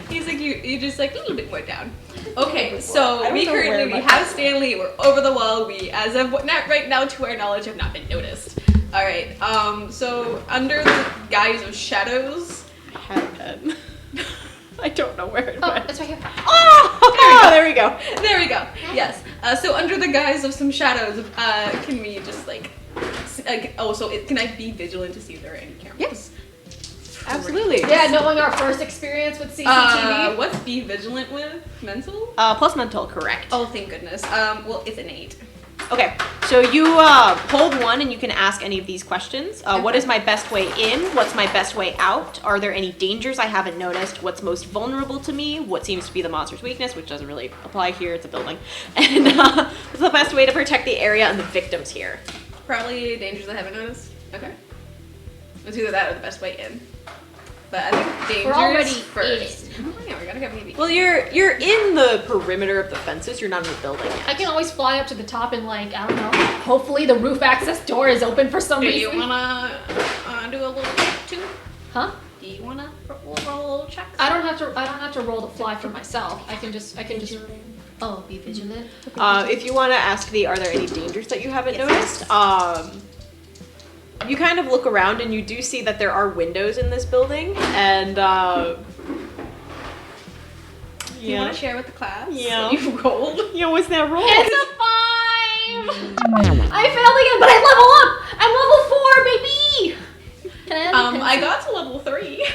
He's like, you just a little bit more down. Okay, I so don't we know where currently, my we have Stanley, we're over the wall, we, as of not right now, to our knowledge, have not been noticed. Alright, so under the guise of shadows, I had them. I don't know where it Oh, went. it's right here. Oh, there we go. there we go, yes. So under the guise of some shadows, can we just can I be vigilant to see if there are any cameras? Yes. Absolutely. Yeah, knowing our first experience with CCTV. What's be vigilant with? Mental? Plus mental, correct. Oh, thank goodness. Well, it's an 8. Okay, so you hold one and you can ask any of these questions. What is my best way in? What's my best way out? Are there any dangers I haven't noticed? What's most vulnerable to me? What seems to be the monster's weakness, which doesn't really apply here, it's a building. And what's the best way to protect the area and the victims here? Probably dangers I haven't noticed. Okay. It's either that or the best way in. But I think dangers We're already first. Oh, yeah, we gotta get maybe. Well, you're in the perimeter of the fences, you're not in the building yet. I can always fly up to the top and I don't know, hopefully the roof access door is open for some do reason. you wanna do a little check too? Huh? Do you wanna roll a little check? I don't have to roll to fly for myself. I can just Oh, be vigilant. If you want to ask are there any dangers that you haven't noticed? you kind of look around and you do see that there are windows in this building, and Do you want to share with the class? Yeah. What you rolled? Yeah, what's that roll? It's a 5! I failed again, but I level up! I'm level 4, baby! Can I have a I got to level 3. Yes.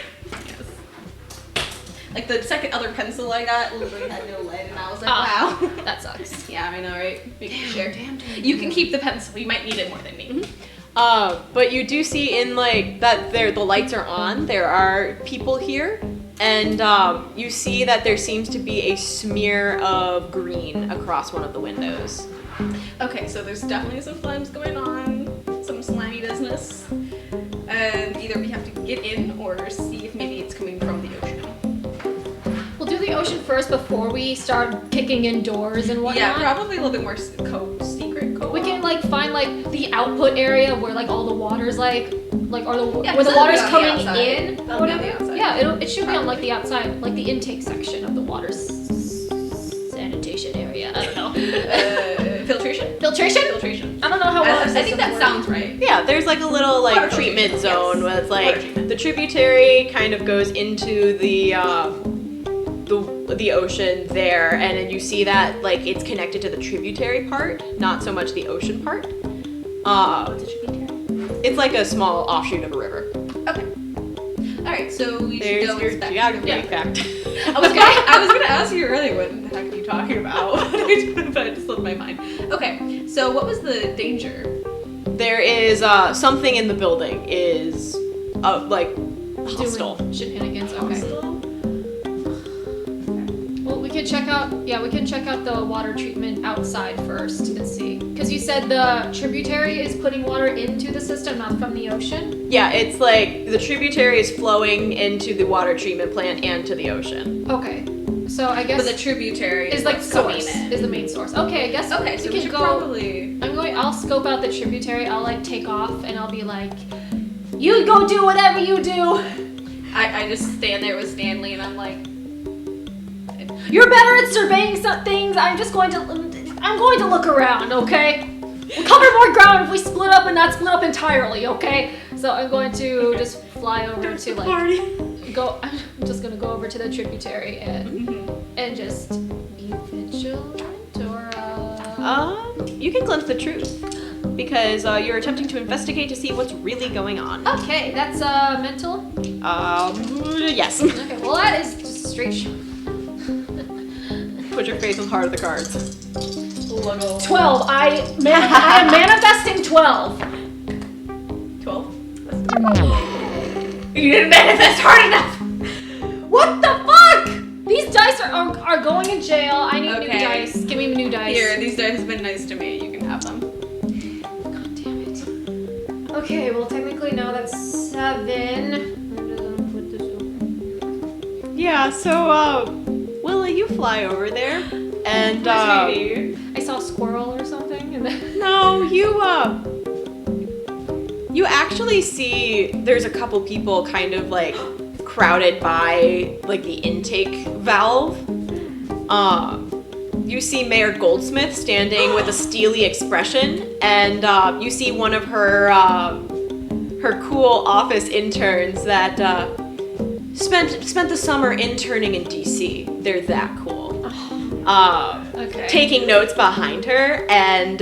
Like the second other pencil I got literally had no lead, and I was like, wow. That sucks. Yeah, I know, right? Making sure. You can keep the pencil. You might need it more than me. But you do see in like that the lights are on. There are people here, and you see that there seems to be a smear of green across one of the windows. Okay, so there's definitely some flames going on, some slimy business, and either we have to get in or see if maybe it's coming from the ocean. We'll do the ocean first before we start kicking in doors and whatnot. Yeah, probably a little bit more secret code. We can like find like the output area where like all the water's like or the Yeah, where the that'll water's be on the coming outside. in. That'll Or be on whatever. the outside. Yeah, it should be on like the outside, like the intake section of the water sanitation area. I don't know. Filtration? Filtration? Filtration. I don't know how water I think systems that work. sounds right. Yeah, there's like a little like Water treatment filtration, zone yes. where it's Water like treatment. the tributary kind of goes into the ocean there, and then you see that like it's connected to the tributary part, not so much the ocean part. What's a tributary? It's like a small offshoot of a river. Okay. Alright, so we should There's go your inspect. geography Yeah. fact. I was gonna ask you earlier what the heck are you talking about? But it just slipped my mind. Okay, so what was the danger? There is something in the building is like hostile. Doing shenanigans. Okay. Well, we can check out the water treatment outside first and see. Because you said the tributary is putting water into the system, not from the ocean. Yeah, it's like the tributary is flowing into the water treatment plant and to the ocean. Okay. So I guess But the tributary is like what's coming source in. is the main source. Okay, I guess Okay, so we can should go. probably. I'll scope out the tributary. I'll like take off and I'll be like, you go do whatever you do. I just stand there with Stanley and I'm like, You're better at surveying some things. I'm going to look around, okay? We'll cover more ground if we split up and not split up entirely, okay? So I'm going to just fly over to like go. I'm just gonna go over to the tributary and just be vigilant or. You can glimpse the truth because you're attempting to investigate to see what's really going on. Okay, that's mental. Yes. Okay, well that is just straight. Put your face on heart of the cards. 12. I am manifesting 12. 12? You didn't manifest hard enough. What the fuck? These dice are going in jail. I need new Okay. dice. Give me new dice. Here, these dice have been nice to me. You can have them. God damn it. Okay, well technically now that's 7. Yeah. So, Willa, you fly over there, and I saw a squirrel or something, and then no, you actually see there's a couple people kind of like crowded by like the intake valve. You see Mayor Goldsmith standing with a steely expression, and you see one of her cool office interns that spent the summer interning in DC. They're that cool. okay. Taking notes behind her, and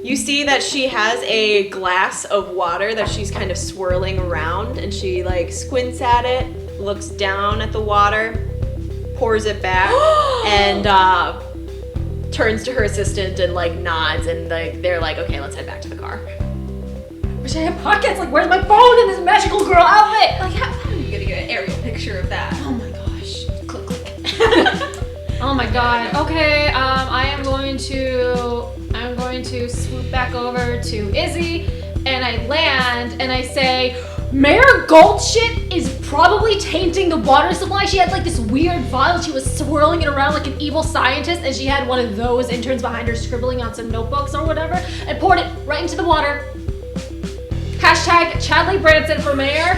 you see that she has a glass of water that she's kind of swirling around, and she like squints at it, looks down at the water, pours it back, and turns to her assistant and like nods, and like they're like, okay, let's head back to the car. Wish I had pockets. Like, where's my phone in this magical girl outfit? Like, how are you gonna get an aerial picture of that? Oh my gosh. Click, click. Oh my god. Okay, I am going to swoop back over to Izzy, and I land, and I say, Mayor Goldshit is probably tainting the water supply. She had like this weird vial. She was swirling it around like an evil scientist, and she had one of those interns behind her scribbling on some notebooks or whatever, and poured it right into the water. Hashtag Chadley Branson for mayor.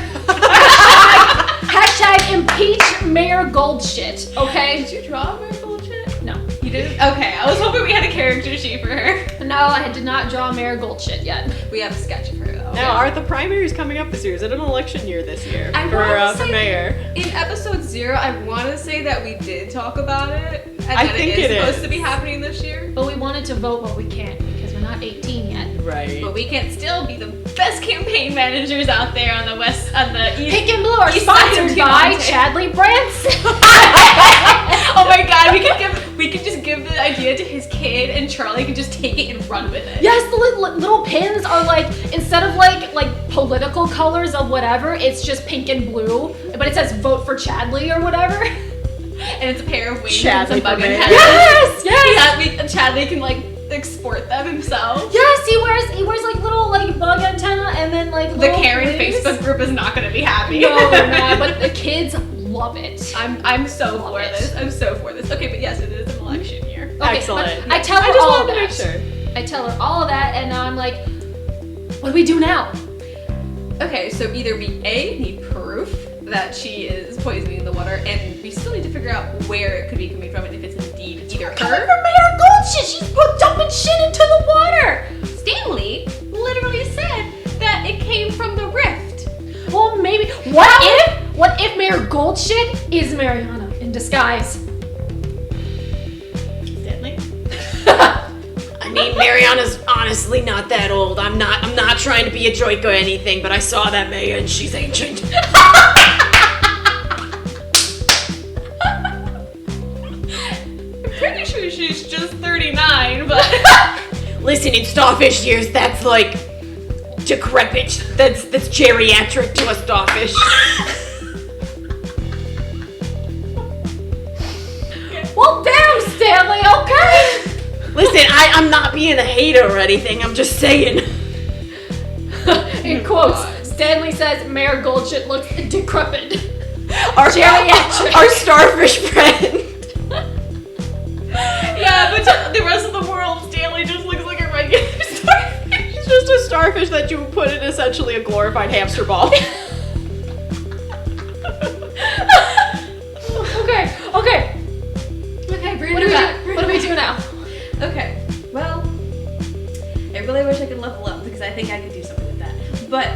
Hashtag impeach Mayor Goldshit, okay? Did you draw my bullshit? No. You didn't? Okay, I was hoping we had a character sheet for her. No, I did not draw Mare Goldshit yet. We have a sketch of her though. Now, are the primaries coming up this year? Is it an election year this year I for wanna say- mayor? In episode 0, I want to say that we did talk about it, and I that think it is it supposed is. to be happening this year. But we wanted to vote, but we can't because we're not 18 yet. Right. But we can still be the best campaign managers out there on the east. Pink and Blue are East side of sponsored by Toronto. Chadley Branson. Oh my god, we could just give the idea to his kid, and Charlie could just take it and run with it. Yes, the little pins are like, instead of like political colors of whatever, it's just pink and blue, but it says vote for Chadley or whatever. And it's a pair of wings Chadley and some bug for mayor. antennas. Yes. Yeah, Chadley can like export them himself. Yes, he wears like little like bug antenna and then like The little Karen wings. Facebook group is not going to be happy. No, they're not, but the kids love it. I'm so Love for it. this. I'm so for this. Okay, but yes, it is an election year. Okay, Excellent. but I tell her I just all of wanted to that. make sure. I tell her all of that, and now I'm like, what do we do now? Okay, so either we A, need proof that she is poisoning the water, and we still need to figure out where it could be coming from and if it's indeed either Coming her. from Mayor Goldshit, she's dumping shit into the water. Stanley literally said that it came from the rift. Well, maybe. What if Mayor Goldshit is Mariana in disguise? Stanley? I mean, Mariana's honestly not that old. I'm not trying to be a joke or anything, but I saw that mayor and she's ancient. I'm pretty sure she's just 39, but Listen, in starfish years, that's like decrepit. That's geriatric to a starfish. Well, damn, Stanley. Okay. Listen, I'm not being a hater or anything. I'm just saying. In quotes, Stanley says Mayor Goldshit looks decrepit. Our Geriatric. our starfish friend. yeah, but to the rest of the world, Stanley just looks like a regular starfish. It's just a starfish that you put in essentially a glorified hamster ball. Okay. Okay, What do we do now? Okay, well, I really wish I could level up because I think I could do something with that. But,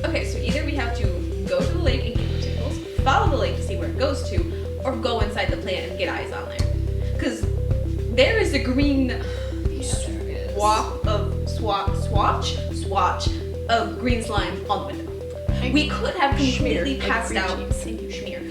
okay, so either we have to go to the lake and get materials, follow the lake to see where it goes to, or go inside the plant and get eyes on there. Because there is a green swatch of green slime on the window. We could have completely passed out. Thank you, schmear.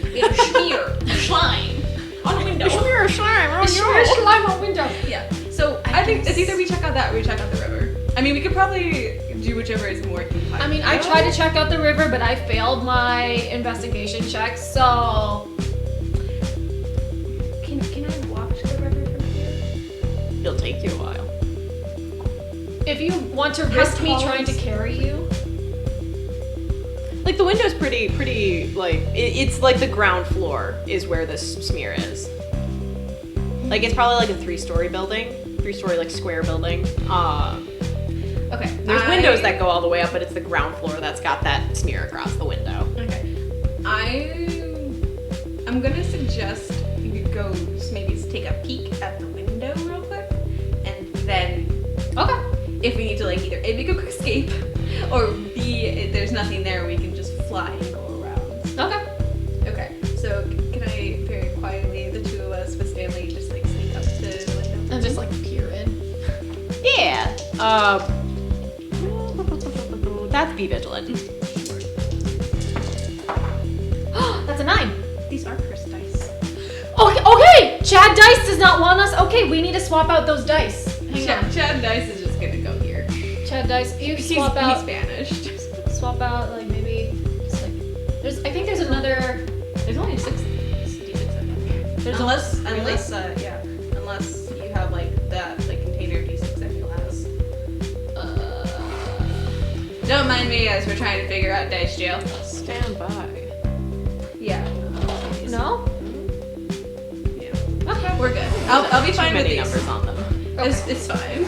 Slime on the window. Smear slime on Sure, slime on window. Yeah. So I think it's either we check out that or we check out the river. I mean, we could probably do whichever is more occupied. I mean, I tried to check out the river, but I failed my investigation check, so. Can I watch the river from here? It'll take you a while. If you want to risk me trying to carry you. Like the window's pretty like it's like the ground floor is where this smear is. Like it's probably like a 3-story building, 3-story like square building. Okay. There's windows that go all the way up, but it's the ground floor that's got that smear across the window. Okay. I'm gonna suggest you go maybe take a peek at the window real quick, and then Okay. if we need to like either A, make a quick escape, or B, if there's nothing there, we can just fly and go around. Okay. Okay. So can I very quietly, the two of us with Stanley, just like sneak up to the window? And just like peer in. Yeah. That's be vigilant. That's a 9. These are cursed dice. Okay. Chad Dice does not want us. Okay, we need to swap out those dice. Hang on. Chad Dice is just gonna go here. Chad Dice, you He's swap out. banished. Swap out like maybe just like. I think there's another. There's only 6 D6 in here. There's Unless you have like that like container of D6 that you has. Don't mind me as we're trying to figure out dice jail. Stand by. Yeah. No. Yeah. Okay. We're good. I'll be Too fine with many these. numbers on them. It's fine.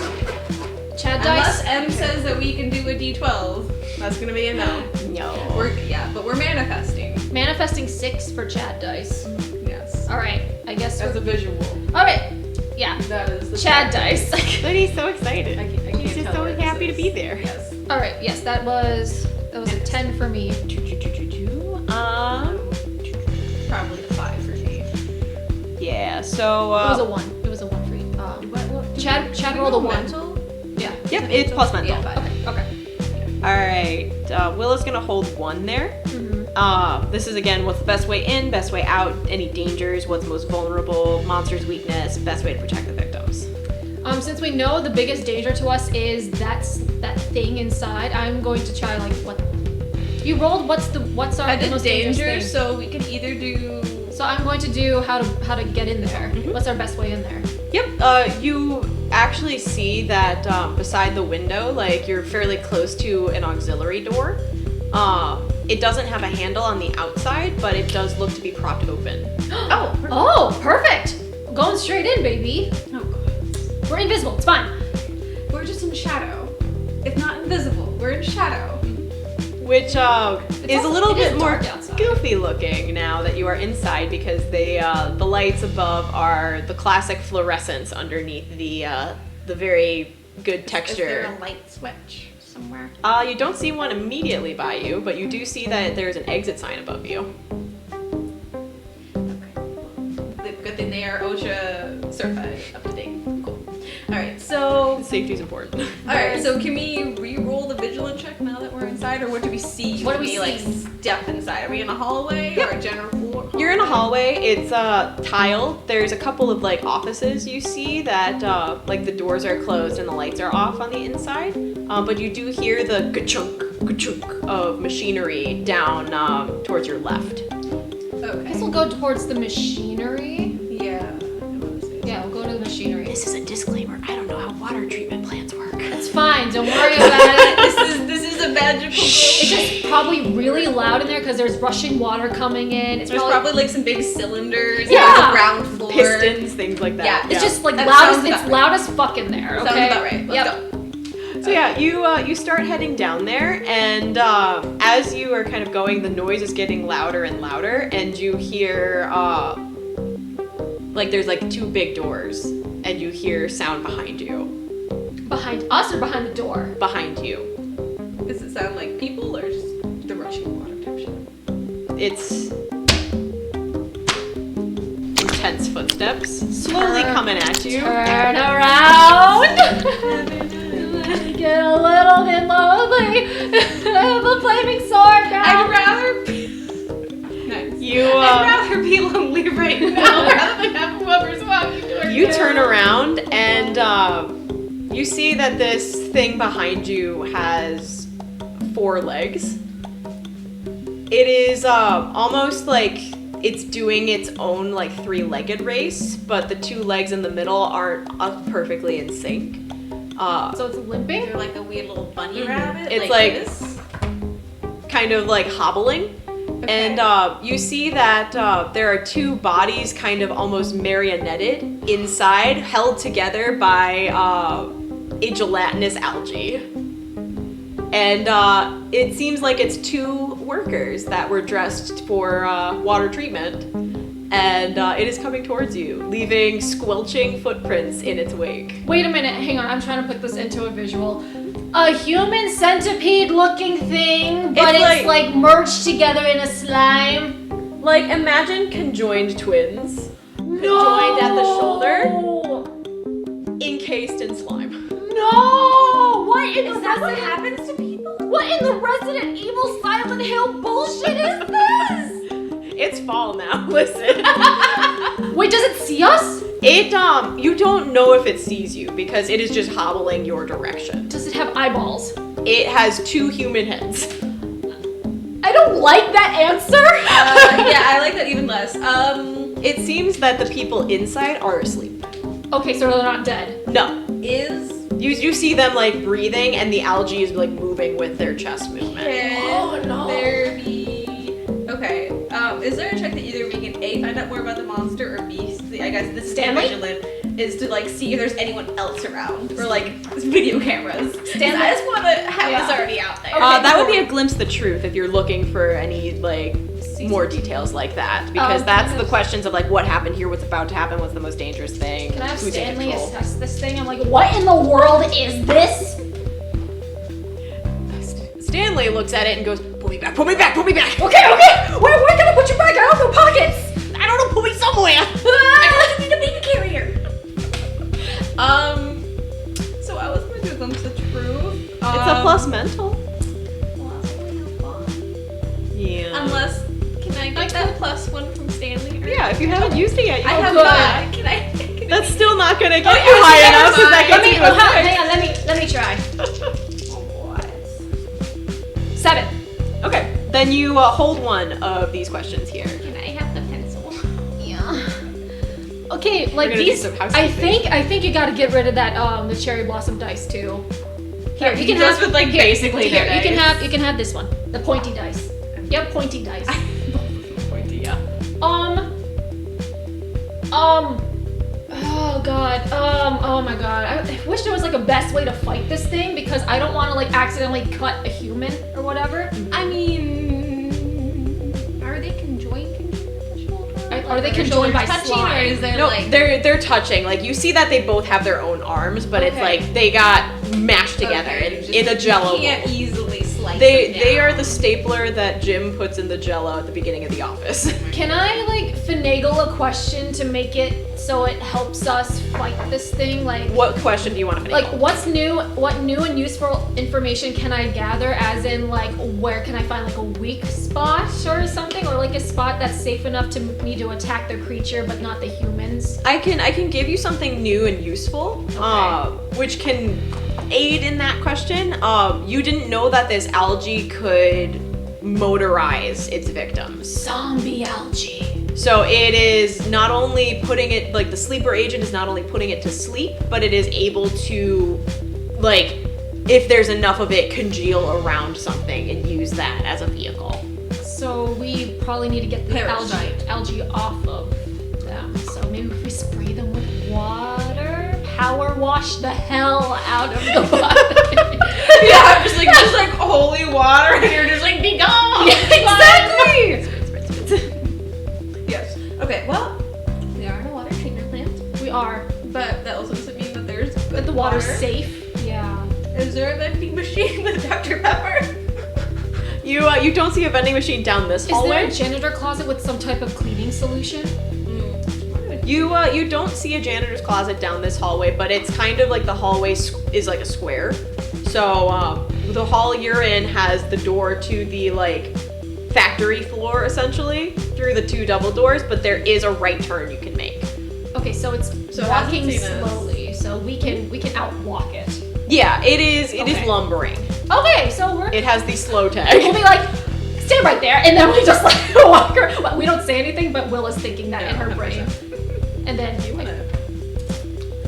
Chad Unless Dice. M says that we can do a D12, that's gonna be a no. No. But we're manifesting. Manifesting 6 for Chad Dice. Yes. All right. I guess. As a visual. All right. Yeah. That is the Chad dice. But he's so excited. I can't He's just tell so where this happy to is. be there. Yes. All right. Yes, that was a 10 for me. Probably a 5 for me. Yeah. So. It was a 1. It was a 1 for you. Chad rolled a 1. Mental? Yeah. Yep, it's plus mental. Yeah, 5. Okay. Alright, Willa's gonna hold 1 there. This is again what's the best way in, best way out, any dangers, what's most vulnerable, monster's weakness, best way to protect the victims. Since we know the biggest danger to us is that thing inside, I'm going to try like what you rolled. What's our I the did most dangerous danger, thing? so we can either do. So I'm going to do how to get in there. What's our best way in there? Yep, you actually see that beside the window, like you're fairly close to an auxiliary door. It doesn't have a handle on the outside, but it does look to be propped open. Oh, perfect! Going straight in, baby. Oh, God. We're invisible. It's fine. We're just in shadow. If not invisible, we're in shadow. Which is a little it is bit more dark outside. goofy looking now that you are inside because the lights above are the classic fluorescence underneath the very good texture. Is there a light switch somewhere? You don't see one immediately by you, but you do see that there's an exit sign above you. The good thing they are OSHA certified, up to date. Cool. Alright, so. Safety's important. Alright, so can we re-roll the vigilant check now that we're inside, or what do we see? What do when we like see? step inside? Are we in a hallway or a general floor? You're in a hallway. It's tiled. There's a couple of like offices you see that like the doors are closed and the lights are off on the inside. But you do hear the ka-chunk of machinery down towards your left. I Okay. guess we'll go towards the machinery. Yeah. Yeah, we'll go to the machinery. This is a disclaimer. I don't know how water treatment plants work. It's fine. Don't worry about it. This is a magical It's just probably really loud in there because there's rushing water coming in. It's There's probably like some big cylinders Yeah. on the ground floor. Pistons, things like that. Yeah, It's just like That loud as sounds about it's right. loud as fuck in there. Sounds Okay. about right. Let's Yep. go. So yeah, you start heading down there, and as you are kind of going, the noise is getting louder and louder, and you hear like there's like 2 big doors, and you hear sound behind you. Behind us or behind the door? Behind you, Does it sound like people or just the rushing water type shit? it's intense footsteps slowly coming at you. Turn around. Get a little bit lonely. The flaming sword now. I'd rather be... Nice. You I'd rather be lonely right now rather than have whoever's walking towards you turn around and you see that this thing behind you has 4 legs. It is almost like it's doing its own like 3-legged race, but the 2 legs in the middle aren't perfectly in sync. So it's limping? They're like a weird little bunny rabbit. It's like this. kind of like hobbling. Okay. And you see that there are 2 bodies kind of almost marionetted inside, held together by a gelatinous algae. And it seems like it's 2 workers that were dressed for water treatment. And it is coming towards you, leaving squelching footprints in its wake. Wait a minute, hang on, I'm trying to put this into a visual. A human centipede looking thing, but It's it's like merged together in a slime. Like, imagine conjoined twins. Conjoined at the shoulder, encased in slime. No! What in the that what Resident happens to people? What in the Resident Evil Silent Hill bullshit is this? It's fall now, listen. Wait, does it see us? It, you don't know if it sees you because it is just hobbling your direction. Does it have eyeballs? It has 2 human heads. I don't like that answer. Yeah, I like that even less. It seems that the people inside are asleep. Okay, so they're not dead. No. Is You see them like breathing and the algae is like moving with their chest movement. can there be... Okay, is there a check that either we can A, find out more about the monster, or B, I guess this is Stanley? vigilant, is to like see if there's anyone else around, or like video cameras. Stanley? I just want to have Yeah. us already out there. Okay. That would be a glimpse of the truth if you're looking for any like more details like that, because that's the questions of like what happened here, what's about to happen, what's the most dangerous thing. Can I have who's in Stanley control. assess this thing? I'm like, what in the world is this? Stanley looks at it and goes, pull me back, pull me back, pull me back. Okay. Where can I put you back? I have no pockets. I don't know, pull me somewhere. I need a baby carrier. So I was gonna do a glimpse of truth. It's a plus mental. Well, that's only have fun. Yeah. Unless, can I get that +1 from Stanley? Or- Yeah, if you haven't used it yet, you I have could. not. Can I That's still not gonna get Oh, you yeah, high never enough, because that mind. gets you a six. Hang on, let me try. What? 7. Okay, then you hold one of these questions here. Can I have the pencil? Yeah. Okay, like gonna do these. some I housekeeping. think you gotta get rid of that the cherry blossom dice too. Here, you can Those have with, like, here, basically here. no You can dice. have this one, the pointy dice. Yep, pointy dice. Pointy, yeah. Oh god. Oh my god. I wish there was like a best way to fight this thing because I don't want to like accidentally cut a human or whatever. I mean, are they conjoined? Are they conjoined by touching, slime? or is there No, like? they're touching. Like you see that they both have their own arms, but it's Okay. like they got mashed together in a Jello You can't bowl. easily slice. They them are down. the stapler that Jim puts in the Jello at the beginning of The Office. Can I like finagle a question to make it so it helps us fight this thing? Like What question do you want to like finagle? what new and useful information can I gather, as in like where can I find like a weak spot or something, or like a spot that's safe enough to me to attack the creature but not the humans? I can give you something new and useful, which can aid in that question. You didn't know that this algae could motorize its victims. Zombie algae. So it is not only putting it, like the sleeper agent is not only putting it to sleep, but it is able to, like, if there's enough of it, congeal around something and use that as a vehicle. So we probably need to get the Parasite. algae off of them. So maybe if we spray them with water, power wash the hell out of the body. Yeah, just like holy water, and you're just like be gone. Exactly. Yes. Okay. Well, we are in a water treatment plant, We are. but that also doesn't mean that there's But good the water's water. safe. Yeah. Is there a vending machine with Dr. Pepper? You don't see a vending machine down this Is there hallway. a janitor closet with some type of cleaning solution? You don't see a janitor's closet down this hallway, but it's kind of like the hallway is like a square. So the hall you're in has the door to the like factory floor essentially through the two double doors, but there is a right turn you can make. Okay, so it's So it walking hasn't seen us. slowly, so we can outwalk it. Yeah, it is Okay. lumbering. Okay, so we're It has the slow we'll tag. be like, stay right there, and then we just like walk her. We don't say anything, but Willa's thinking that in her brain. And then you like,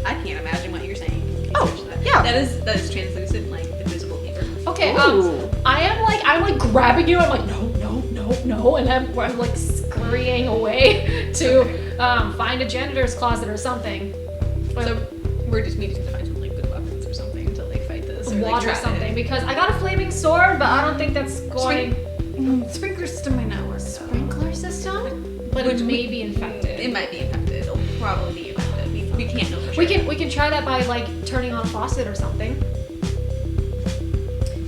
I can't imagine what you're saying. Oh, yeah. That is translucent, like invisible paper. okay, Ooh. I'm like grabbing you. I'm like, no, and I'm like scurrying away to find a janitor's closet or something. So we're just needing to find some like good weapons or something to like fight this, or like Water or trap something, it. because I got a flaming sword, but I don't think that's going. Sprinkler system might not work. Sprinkler system, but it may be infected. It might be infected. It'll probably be infected. We can't know for sure. We can try that by like turning on a faucet or something.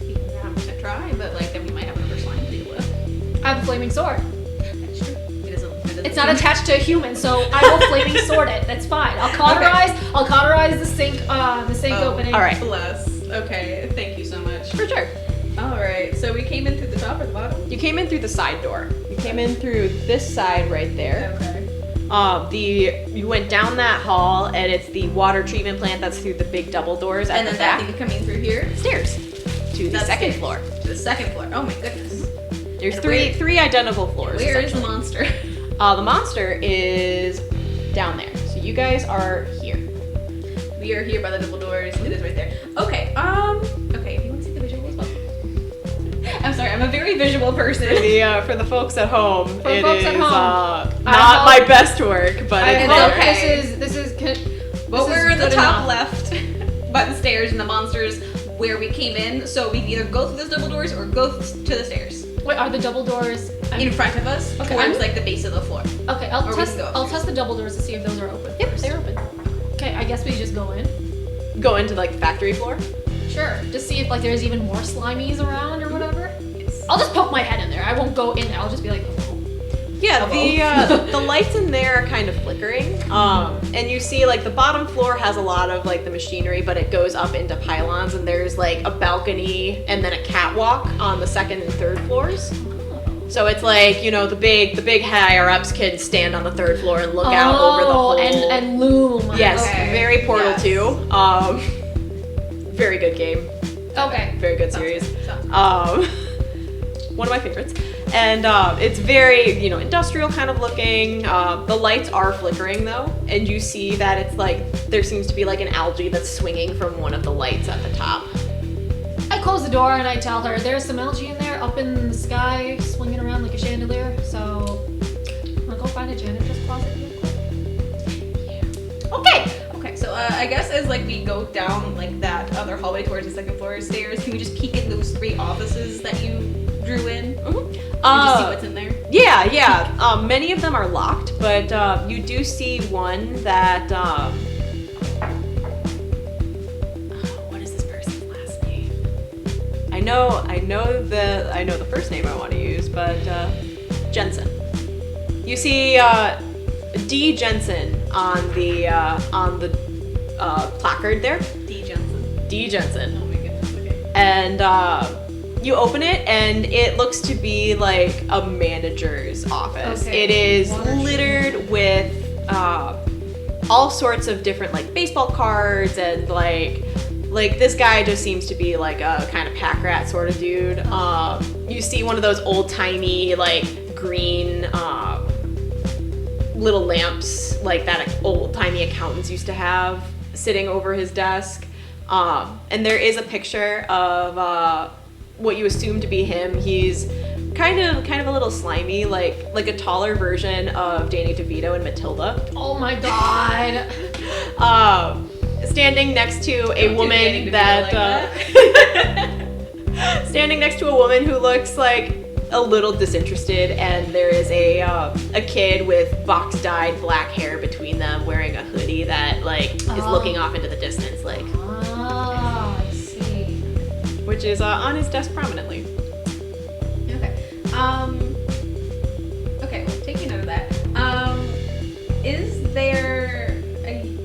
We can 100% try, but like then we might have another slime to deal with. I have a flaming sword. That's true. It isn't. It's not attached to a human, so I will flaming sword it. That's fine. I'll cauterize the sink opening. All right. Bless. Okay. Thank you so much. For sure. All right. So we came in through the top or the bottom. You came in through the side door. You came in through this side right there. Okay. You went down that hall, and it's the water treatment plant that's through the big double doors at And the then that back. thing coming through here Stairs to the That's second it. floor. to the second floor. Oh my goodness. There's And three identical floors. Where is the essentially. monster? The monster is down there. So you guys are here. We are here by the double doors. It is right there. Okay. Okay. If you want to see the visual as well. I'm sorry. I'm a very visual person. For the folks at home, For it folks is at home, not hope- my best work, but I it's hope there. this is But this we're is in the good top enough. left by the stairs, and the monsters where we came in. So we can either go through those double doors or go to the stairs. Wait, are the double doors in front of us, Okay, towards I'm- like the base of the floor. Okay, Or we can go I'll upstairs. test the double doors to see if those are open. Yep, first. they're open. Okay, I guess we just go in. Go into like the factory floor. Sure. Just see if like there's even more slimies around or whatever. I'll just poke my head in there. I won't go in there. I'll just be like, oh. Yeah, Hello. the lights in there are kind of flickering. And you see like the bottom floor has a lot of like the machinery, but it goes up into pylons, and there's like a balcony and then a catwalk on the second and third floors. So it's like, you know, the big higher ups can stand on the third floor and look out over the whole. and loom. Yes, Okay. very Portal Yes. 2. Very good game. Okay. Very good series. Sounds One of my favorites. And it's very, you know, industrial kind of looking. The lights are flickering though, and you see that it's like there seems to be like an algae that's swinging from one of the lights at the top. I close the door and I tell her there's some algae in there up in the sky swinging around like a chandelier. So I'm gonna go find a janitor's closet real quick. Okay, so I guess as like we go down like that other hallway towards the second floor stairs, can we just peek in those 3 offices that you drew in? And just see what's in there? Yeah. Many of them are locked, but you do see one that. What is this person's last name? I know the first name I want to use, but Jensen. You see D. Jensen on the placard there. D. Jensen. D. Jensen. Oh my goodness, okay. And you open it, and it looks to be like a manager's office. Okay. It is Water littered with all sorts of different like baseball cards, and like this guy just seems to be like a kind of pack rat sort of dude. You see one of those old timey like green little lamps like that old timey accountants used to have sitting over his desk. And there is a picture of what you assume to be him. He's kind of a little slimy, like a taller version of Danny DeVito and Matilda. Oh my god. Standing next to a Don't do woman Danny DeVito that, like standing next to a woman who looks like a little disinterested, and there is a kid with box dyed black hair between them, wearing a hoodie that like is looking off into the distance, like. Oh, I see. Which is on his desk prominently. Okay. Okay, well, taking note of that. Is there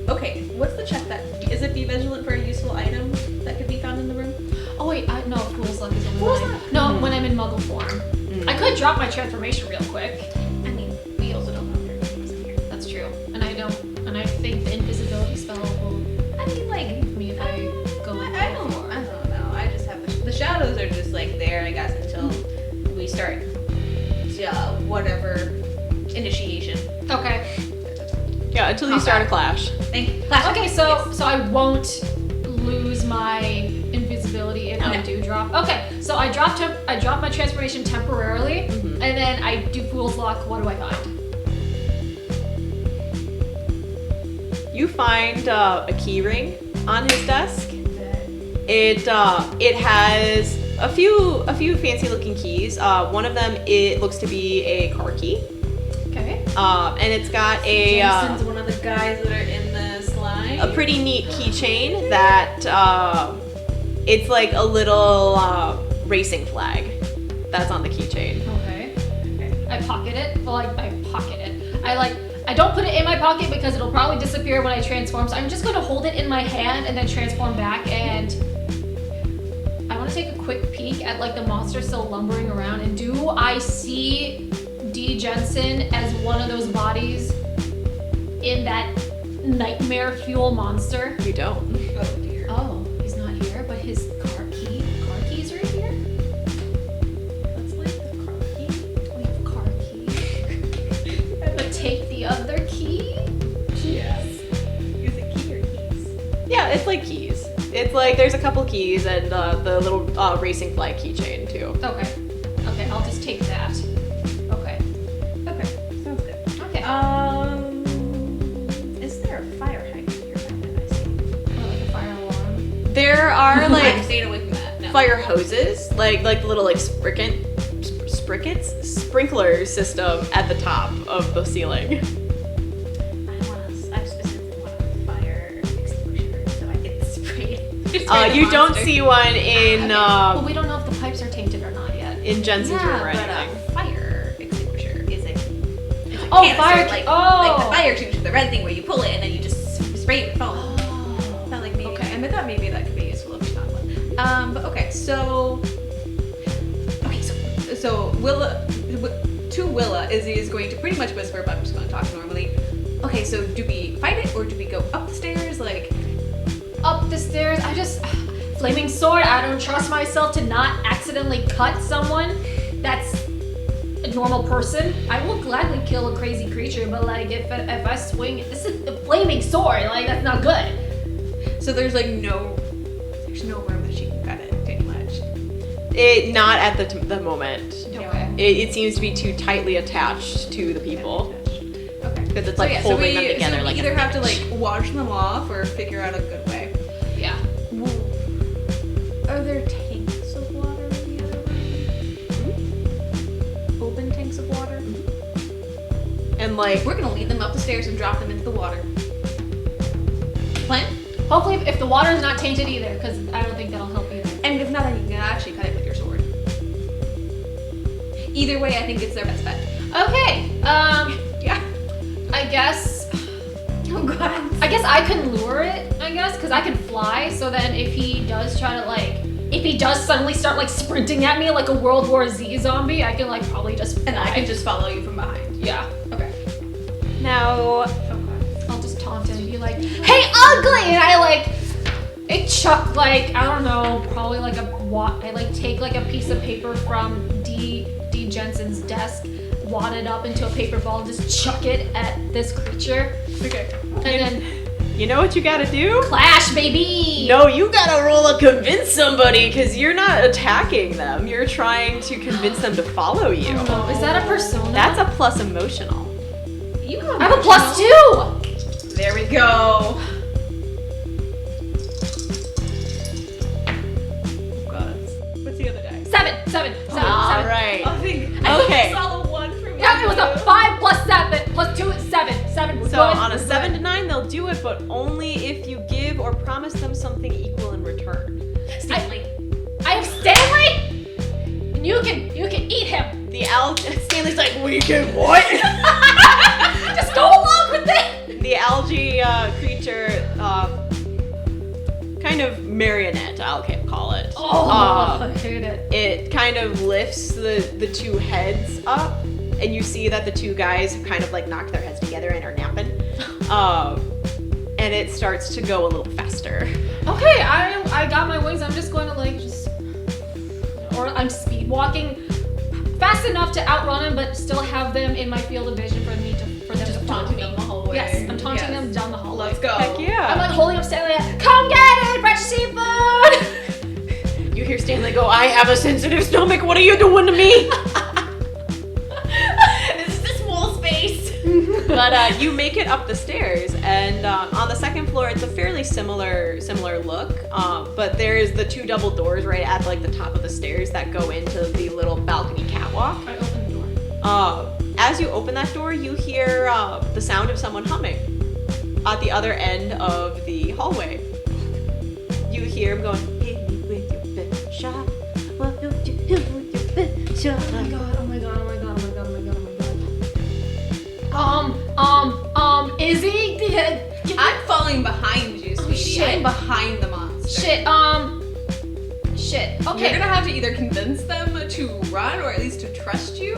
okay, what's the check that is it be vigilant for a useful item that could be found in the room? Oh wait, no, Fool's Luck is only Fool's when Luck? No, when I'm in Muggle form. I could drop my transformation real quick. I mean, we also don't know if there's in here. That's true. And I think the invisibility spell will I mean, like, leave me if I go in I don't know. I just have the shadows are just like there, I guess, until we start whatever initiation. Okay. Yeah, until you start a clash. Thank you. Okay, so I won't lose my invisibility if I do drop. Okay, so I drop my transformation temporarily, and then I do Fool's Luck. What do I find? You find a key ring on his desk. It has a few fancy looking keys. One of them it looks to be a car key. Okay. And it's got Jensen's one of the guys that are in the slime. a pretty neat keychain that it's like a little racing flag that's on the keychain. Okay. I pocket it. Well, I pocket it. I don't put it in my pocket because it'll probably disappear when I transform. So I'm just gonna hold it in my hand and then transform back. And I want to take a quick peek at like the monster still lumbering around. And do I see D. Jensen as one of those bodies in that nightmare fuel monster? You don't. Oh dear. Oh, he's not here, but his car keys are here. Let's like the car key. We have car key. But take the other key. Yes. Is it key or keys? Yeah, it's like keys. It's like there's a couple keys and the little racing flag keychain too. Okay. Okay, I'll just take that. Okay. Okay, sounds good. Okay. Is there a fire hydrant here? That I see. Or like a fire alarm. There are I'm like staying away from that. No. fire hoses, like the little like sprinkler system at the top of the ceiling. I specifically want a fire extinguisher so I can spray it. You don't see one in Well, we don't know if the pipes are tainted or not yet. in Jensen's room or but anything. fire extinguisher is a Oh, canister, fire- like oh. the fire extinguisher, the red thing where you pull it and then you just spray it with foam. Oh. Felt like maybe. Okay. I thought maybe that could be useful if it's not one. But okay, so Willa, to Willa, Izzy is going to pretty much whisper, but I'm just going to talk normally. Okay, so do we fight it or do we go up the stairs? Like, Up the stairs, flaming sword, I don't trust myself to not accidentally cut someone that's a normal person. I will gladly kill a crazy creature, but like if I swing, this is a flaming sword, like that's not good. so there's no room that she can cut it pretty much. Not at the moment. Okay. It seems to be too tightly attached to the people Okay. because it's like holding them together so like we a either have to match. like wash them off or figure out a good way. Yeah. Are there tanks of water in the other room? Open tanks of water? And like We're gonna lead them up the stairs and drop them into the water. Plan? Hopefully, if the water is not tainted either, because I don't think that'll help either. And if not, then you can actually cut it with your sword. Either way, I think it's their best bet. Okay. Yeah. I guess. Oh god. I guess I can lure it. I guess because I can fly. So then, if he does try to if he does suddenly start like sprinting at me like a World War Z zombie, I can like probably just. And I fly. can just follow you from behind. Yeah. Okay. now I'll just taunt him and be like, "Hey, ugly!" And I chuck I don't know, probably like I take like a piece of paper from D Jensen's desk, wad it up into a paper ball, and just chuck it at this creature, Okay. and then you know what you gotta do? clash, baby. No, you gotta roll to convince somebody because you're not attacking them. You're trying to convince them to follow you. Oh, is that a persona? That's a plus emotional. You I have a +2. There we go. What's the other die? 7. All right. I think Okay. I saw the 1 from you. Yeah, it was a 5 + 7 + 2 is 7. 7 was So good. on a 7 to 9, they'll do it, but only if you give or promise them something equal in return. Stanley. I have Stanley, and you can eat him. Stanley's like, we can what? Just go along with it. The algae creature, kind of marionette, I'll call it. I hate it. It kind of lifts the two heads up, and you see that the two guys have kind of like knocked their heads together and are napping. And it starts to go a little faster. Okay, I got my wings. I'm just going to or I'm speed walking fast enough to outrun them, but still have them in my field of vision for them to follow Taunting me. them the whole way. Yes, I'm taunting Yes. them down the hallway. Let's go. Heck yeah. I'm like holding up Stanley. Come get it, fresh seafood. You hear Stanley go, I have a sensitive stomach, what are you doing to me? This is a small space. But you make it up the stairs, and on the second floor, it's a fairly similar look. But there's the two double doors right at like the top of the stairs that go into the little balcony catwalk. I open the door. As you open that door, you hear the sound of someone humming at the other end of the hallway. You hear him going, "Hit me with your best shot. What don't you do with your best shot?" Oh my god, oh my god, oh my god, oh my god, oh my god, oh my god. Izzy? I'm falling behind you, sweetie. shit. I'm behind the monster. Shit. Okay. You're gonna have to either convince them to run or at least to trust you.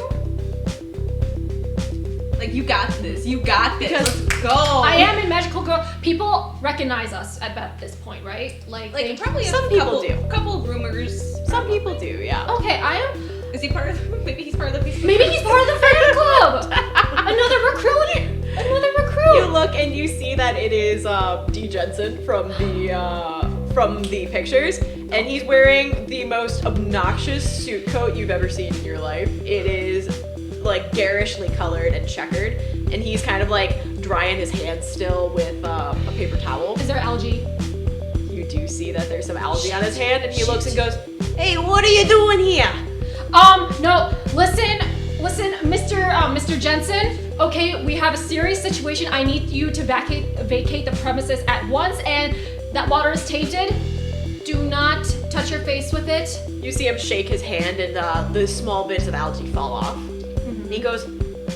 Like, you got this. You got this. Let's go. I am in Magical Girl. People recognize us at this point, right? Like, probably Some a people couple, do. couple rumors. Some people do, yeah. Okay, I am. Is he part of? Maybe he's part of the. Maybe he's part of the fan club. Another recruit. You look and you see that it is D. Jensen from the pictures, and he's wearing the most obnoxious suit coat you've ever seen in your life. It is like garishly colored and checkered, and he's kind of like drying his hands still with a paper towel. Is there algae? You do see that there's some algae on his hand, and he looks and goes, "Hey, what are you doing here?" No, listen, Mr. Jensen. Okay, we have a serious situation. I need you to vacate the premises at once, and that water is tainted. Do not touch your face with it. You see him shake his hand, and the small bits of algae fall off. Mm-hmm. And he goes,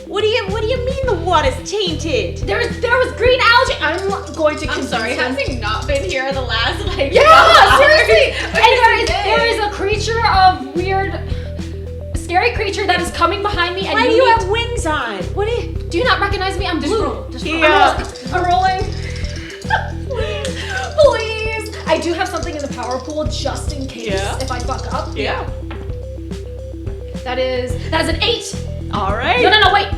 What do you mean the water's tainted? There was green algae. I'm going to. I'm sorry, him. has he not been here the last Yeah, seriously. And there is a creature of weird, scary creature that is coming behind me. And Why do you have wings on? What do you not recognize me? I'm blue. Yeah. I'm rolling. Please. I do have something in the power pool just in case if I fuck up. Yeah. That is an 8. All right. No, wait.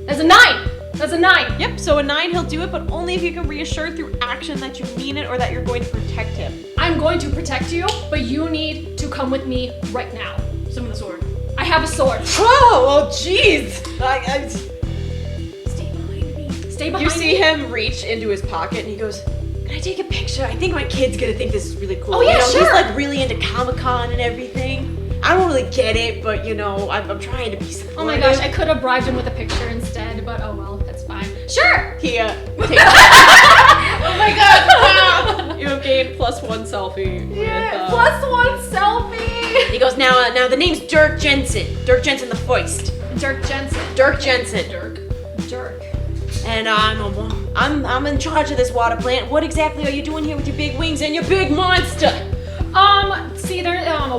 That's a 9. That's a 9. Yep, so a 9, he'll do it, but only if you can reassure through action that you mean it or that you're going to protect him. I'm going to protect you, but you need to come with me right now. Summon the sword. I have a sword. Oh, jeez. Stay behind me. Stay behind You me. see him reach into his pocket, and he goes, Can I take a picture? I think my kid's gonna think this is really cool. Oh, yeah, He's sure. like really into Comic-Con and everything. I don't really get it, but I'm trying to be supportive. Oh my gosh, I could have bribed him with a picture instead, but oh well, that's fine. Sure! He takes Oh my god, wow! You have gained +1 selfie. Yeah, with, +1 selfie! He goes, now the name's Dirk Jensen. Dirk Jensen the Foist. Dirk Jensen. Dirk Jensen. Dirk. And I'm in charge of this water plant. What exactly are you doing here with your big wings and your big monster? See, there, the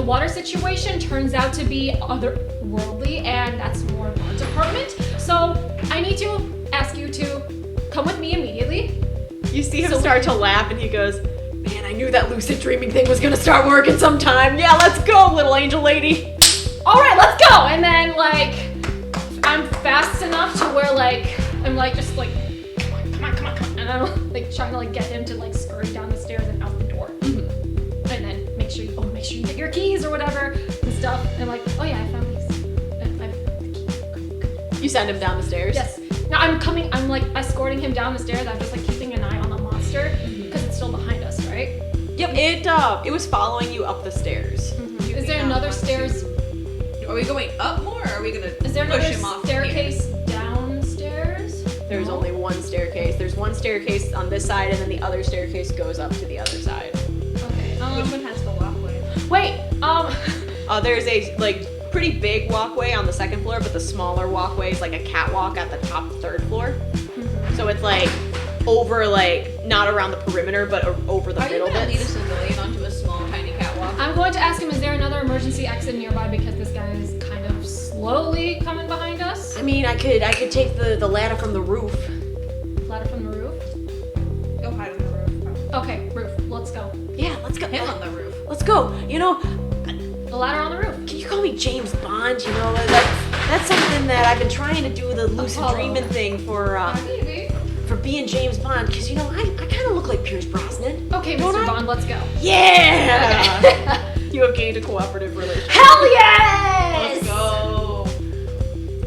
water situation turns out to be otherworldly, and that's more of our department. So I need to ask you to come with me immediately. You see him start to laugh, and he goes, Man, I knew that lucid dreaming thing was gonna start working sometime. Yeah, let's go, little angel lady. All right, let's go. And then I'm fast enough to where I'm just come on, and I'm trying to get him to scurry down the stairs and out the door. Mm-hmm. And then make sure you get your keys or whatever and stuff. And oh yeah, I found these. And I found the key. You send him down the stairs? Yes. Now I'm escorting him down the stairs. I'm just keeping an eye on the monster because it's still behind us, right? Yep, it was following you up the stairs. Is there another stairs? Are we going up more, or are we gonna Is there push another him off staircase downstairs? There's only one staircase. There's one staircase on this side, and then the other staircase goes up to the other side. Okay. Here? Which one has the walkway? Wait. There's a pretty big walkway on the second floor, but the smaller walkway is a catwalk at the top third floor. So it's over not around the perimeter, but over the Are you middle gonna lead a bits. civilian onto a small, tiny catwalk? I'm going to ask him, is there another emergency exit nearby because this guy is kind of slowly coming behind us? I mean, I could take the ladder from the roof. Ladder from the roof? Go hide on the roof. Okay, roof. Let's go. Yeah, let's go. Him on the roof. Let's go. The ladder on the roof. Can you call me James Bond? That's something that I've been trying to do, the lucid Apollo. dreaming thing for being James Bond, because I kind of look like Pierce Brosnan. Okay, Don't Mr. I? Bond, let's go. Yeah! You have gained a cooperative relationship. Hell yes! Let's go.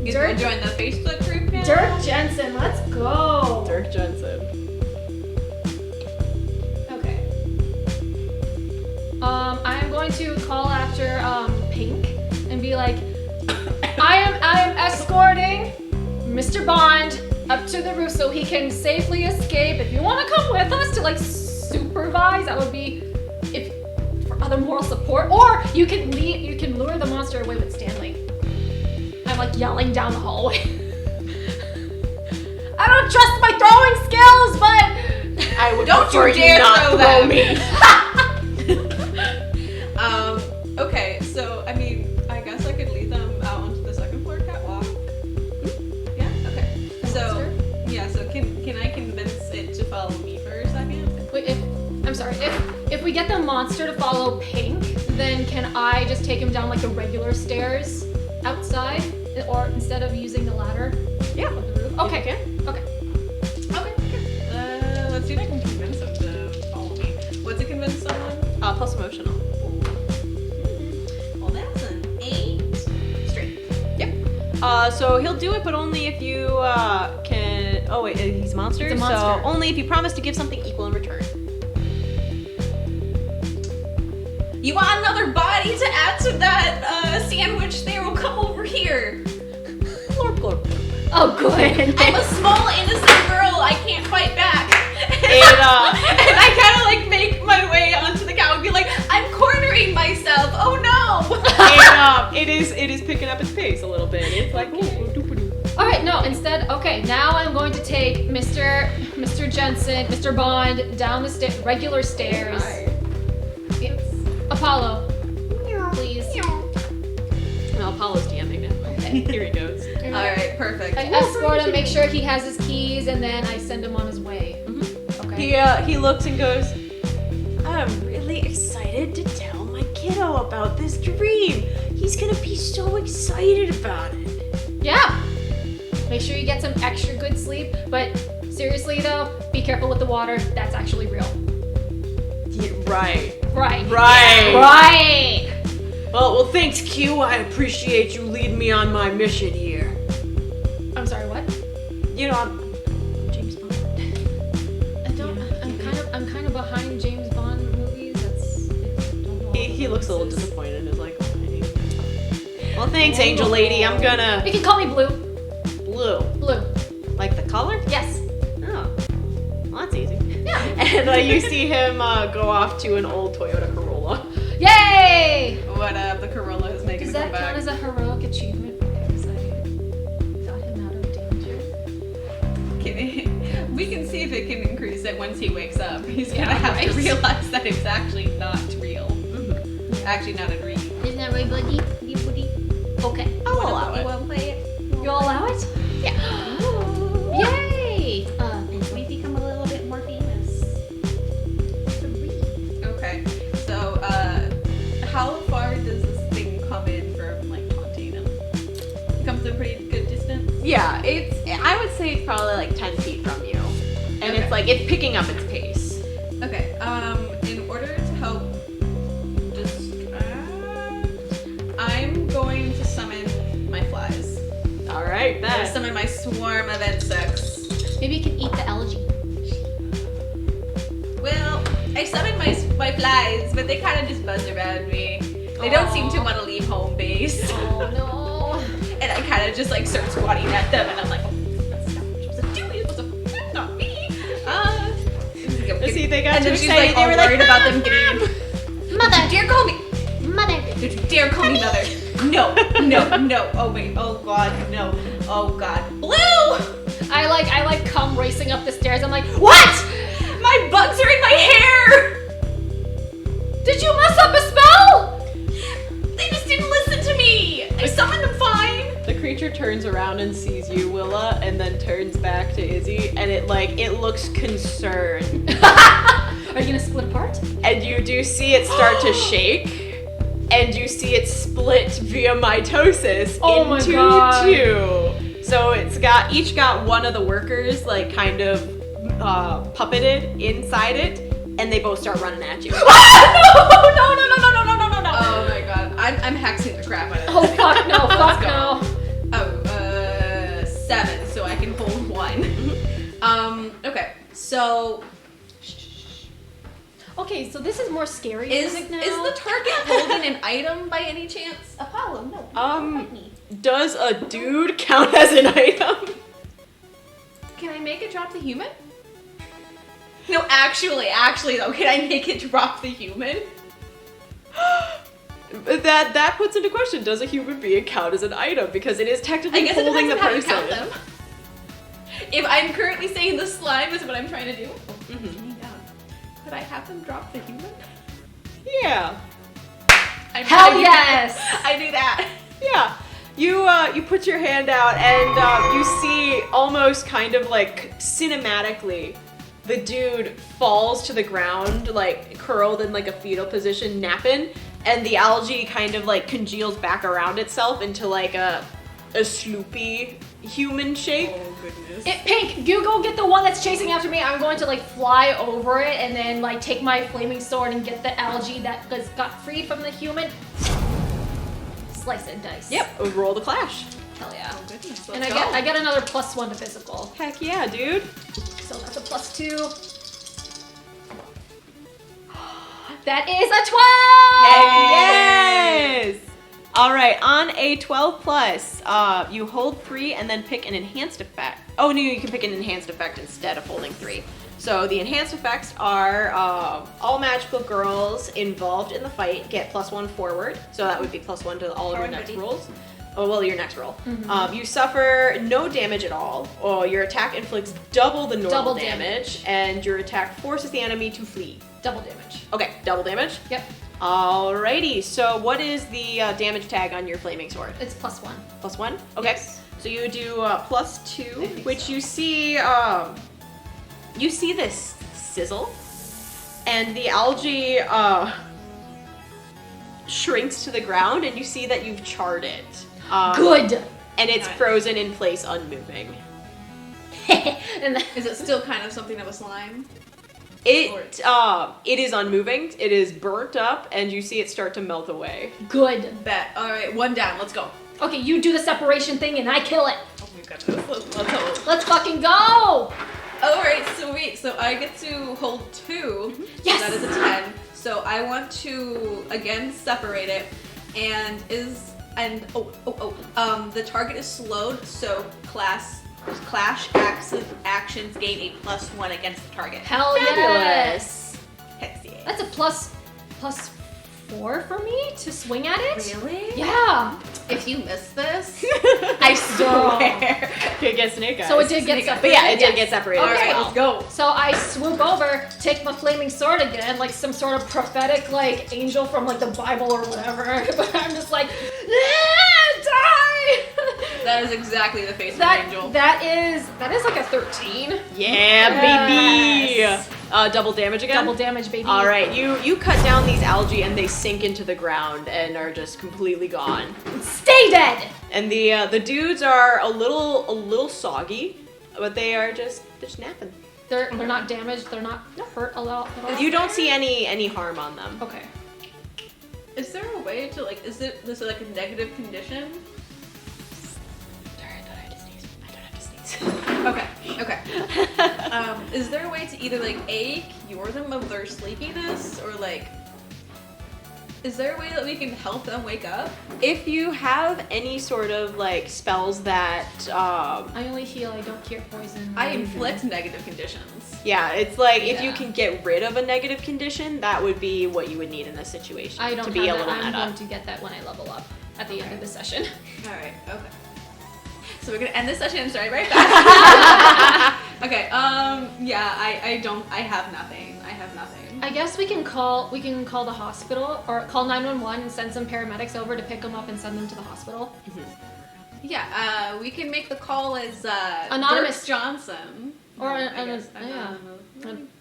You Dirk- gonna join the Facebook group now? Dirk Jensen, let's go. Dirk Jensen. Okay. I'm going to call after Pink and be like, I am escorting Mr. Bond up to the roof so he can safely escape. If you want to come with us to supervise, that would be for other moral support, or you can lure the monster away with Stanley. I'm yelling down the hallway. I don't trust my throwing skills, but I would Don't prefer you dare not throw throw them. me. Okay, so I guess I could lead them out onto the second floor catwalk. Yeah. Okay. So can I convince it to follow me for a second? wait, if we get the monster to follow Pink, then can I just take him down the regular stairs outside, or instead of using the ladder? Yeah. Of the roof? Okay. Okay. Okay. Let's see if I can convince them to follow me. What's to convince someone? Plus emotional. Well, that's an 8 straight. So he'll do it, but only if you can. Oh wait, he's a monster. It's a monster. So only if you promise to give something equal in return. You want another body to add to that sandwich there? Well, come over here. Glorp, glorp. Oh, good. I'm a small, innocent girl. I can't fight back. And, And I kind of like make my way onto the cow and be like, I'm cornering myself. Oh no. and it is picking up its pace a little bit. It's like, All right, no, instead, okay, now I'm going to take Mr. Jensen, Mr. Bond down the regular stairs. Yeah. Apollo, please. Well, Apollo's DMing now. Okay. Here he goes. All right, perfect. I escort him, make sure he has his keys, and then I send him on his way. Okay. He looks and goes, I'm really excited to tell my kiddo about this dream. He's gonna be so excited about it. Yeah. Make sure you get some extra good sleep, but seriously though, be careful with the water. That's actually real. yeah, right. Right. Right. Right. Well, thanks, Q. I appreciate you leading me on my mission here. I'm sorry, what? You know, I'm James Bond. I'm kind of behind James Bond movies. Don't know. He looks a little disappointed. Is like, well, thanks, Angel Lady. I'm gonna You can call me Blue. blue, Blue. like the color. Yes. Oh, well, that's easy. Yeah. And you see him go off to an old Toyota Corolla. Yay! What the Corolla is making Does a that comeback. count as a heroic achievement? Because I got him out of danger. We can see if it can increase it once he wakes up. He's gonna Yeah, have to right. realize that it's actually not real. Actually, not a dream. Isn't that right, buddy? Okay. I'll allow You it. wanna play it? You'll allow it? Yeah. Yay! And we become a little bit more famous. Okay. So, how far does this thing come in from like taunting him? It comes a pretty good distance. Yeah, I would say it's probably like 10 feet from you, and Okay. it's like it's picking up its pace. Okay. In order to help, I'm going to summon my flies. All right, I'm gonna then. summon my swarm of insects. Maybe you can eat the algae. Well, I summoned my flies, but they kind of just buzz around me. They don't seem to want to leave home base. Oh no. And I kind of just like start swatting at them, and I'm like, oh, that's not what you're supposed to do. You're supposed to, that's not me. See, they got and too then she's excited. like They all were like, worried about them getting. Mother, don't you dare call me. Mother. Don't you dare call me mother. No, no, no. Oh wait. Oh god, no. Oh god. Blue. I like come racing up the stairs. I'm like, what? My bugs are in my hair. Did you mess up a spell? They just didn't listen to me. I summoned them fine. The creature turns around and sees you, Willa, and then turns back to Izzy, and it looks concerned. Are you gonna split apart? And you do see it start to shake, and you see it split via mitosis Oh my into God. two. So each got one of the workers like kind of puppeted inside it, and they both start running at you. No! Oh my god. I'm hexing the crap out of this. Oh fuck no! Let's Fuck go. no! Oh, 7, so I can hold 1. Okay, so Okay, so this is more scary is music now. the target holding an item by any chance? Apollo, no. Fight me. Does a dude count as an item? Can I make it drop the human? No, actually though, can I make it drop the human? That puts into question, does a human being count as an item? Because it is I technically guess it holding depends the on how you person. count them. If I'm currently saying the slime is what I'm trying to do, could I have them drop the human? Yeah. Hell yes! I do that. Yeah. You put your hand out and you see almost kind of like cinematically the dude falls to the ground like curled in like a fetal position napping, and the algae kind of like congeals back around itself into like a sloopy human shape. Oh goodness. Pink, you go get the one that's chasing after me. I'm going to like fly over it and then like take my flaming sword and get the algae that got freed from the human. Slice and dice. Yep, roll the clash. Hell yeah. Oh goodness. And Let's I go. get another +1 to physical. Heck yeah, dude. So that's a +2. That is a 12! Heck yes! All right, on a 12 plus, you hold 3 and then pick an enhanced effect. Oh no, you can pick an enhanced effect instead of holding 3. So the enhanced effects are all magical girls involved in the fight get +1 forward. So that would be +1 to all of your next rolls. Oh, well, your next roll. You suffer no damage at all, or your attack inflicts double the normal damage, and your attack forces the enemy to flee. Double damage. Okay, double damage? Yep. Alrighty, so what is the damage tag on your flaming sword? It's +1. +1? Okay. Yes. So you do +2, which you see this sizzle, and the algae shrinks to the ground, and you see that you've charred it. Good! And it's frozen in place, unmoving. And then, Is it still kind of something of a slime? It is unmoving. It is burnt up, and you see it start to melt away. good. Bet. All right, 1 down. Let's go. Okay, you do the separation thing and I kill it. Oh my god, let's hold. Let's fucking go! All right, so wait, so I get to hold 2. Yes! So that is a 10. So I want to again separate it, and the target is slowed, so clash actions gain a +1 against the target. Hell yes! Heck yeah. That's a plus 4 for me to swing at it? Really? Yeah. If you miss this, I swear. Could get snake eyes. So it did get Snake eyes. separated. But yeah, it did Yes. get separated. Okay. as well. let's go. So I swoop over, take my flaming sword again, like some sort of prophetic like angel from like the Bible or whatever. But I'm just like, die! That is exactly the face of an angel. That is like a 13. Yeah, Yes. baby. Double damage again? Double damage, baby. All right, you cut down these algae and they sink into the ground and are just completely gone. Stay dead! And the dudes are a little soggy, but they're just napping. They're not damaged. They're not hurt a lot. At all. You don't see any harm on them. Okay. Is there a way to like? Is this like a negative condition? Sorry, I don't have to sneeze. Okay. Is there a way to either like cure them of their sleepiness, or like, is there a way that we can help them wake up? If you have any sort of like spells that I only heal. I don't cure poison. I inflict negative conditions. yeah, it's like if you Yeah. can get rid of a negative condition, that would be what you would need in this situation. I don't to be have a that. little I'm meta. going to get that when I level up at the end of the session. All right. Okay. So we're gonna end this session and start right back. Okay. Yeah. I have nothing. I guess we can call the hospital or call 911 and send some paramedics over to pick them up and send them to the hospital. Yeah. We can make the call as Anonymous. Dirk Johnson. Or I an guess.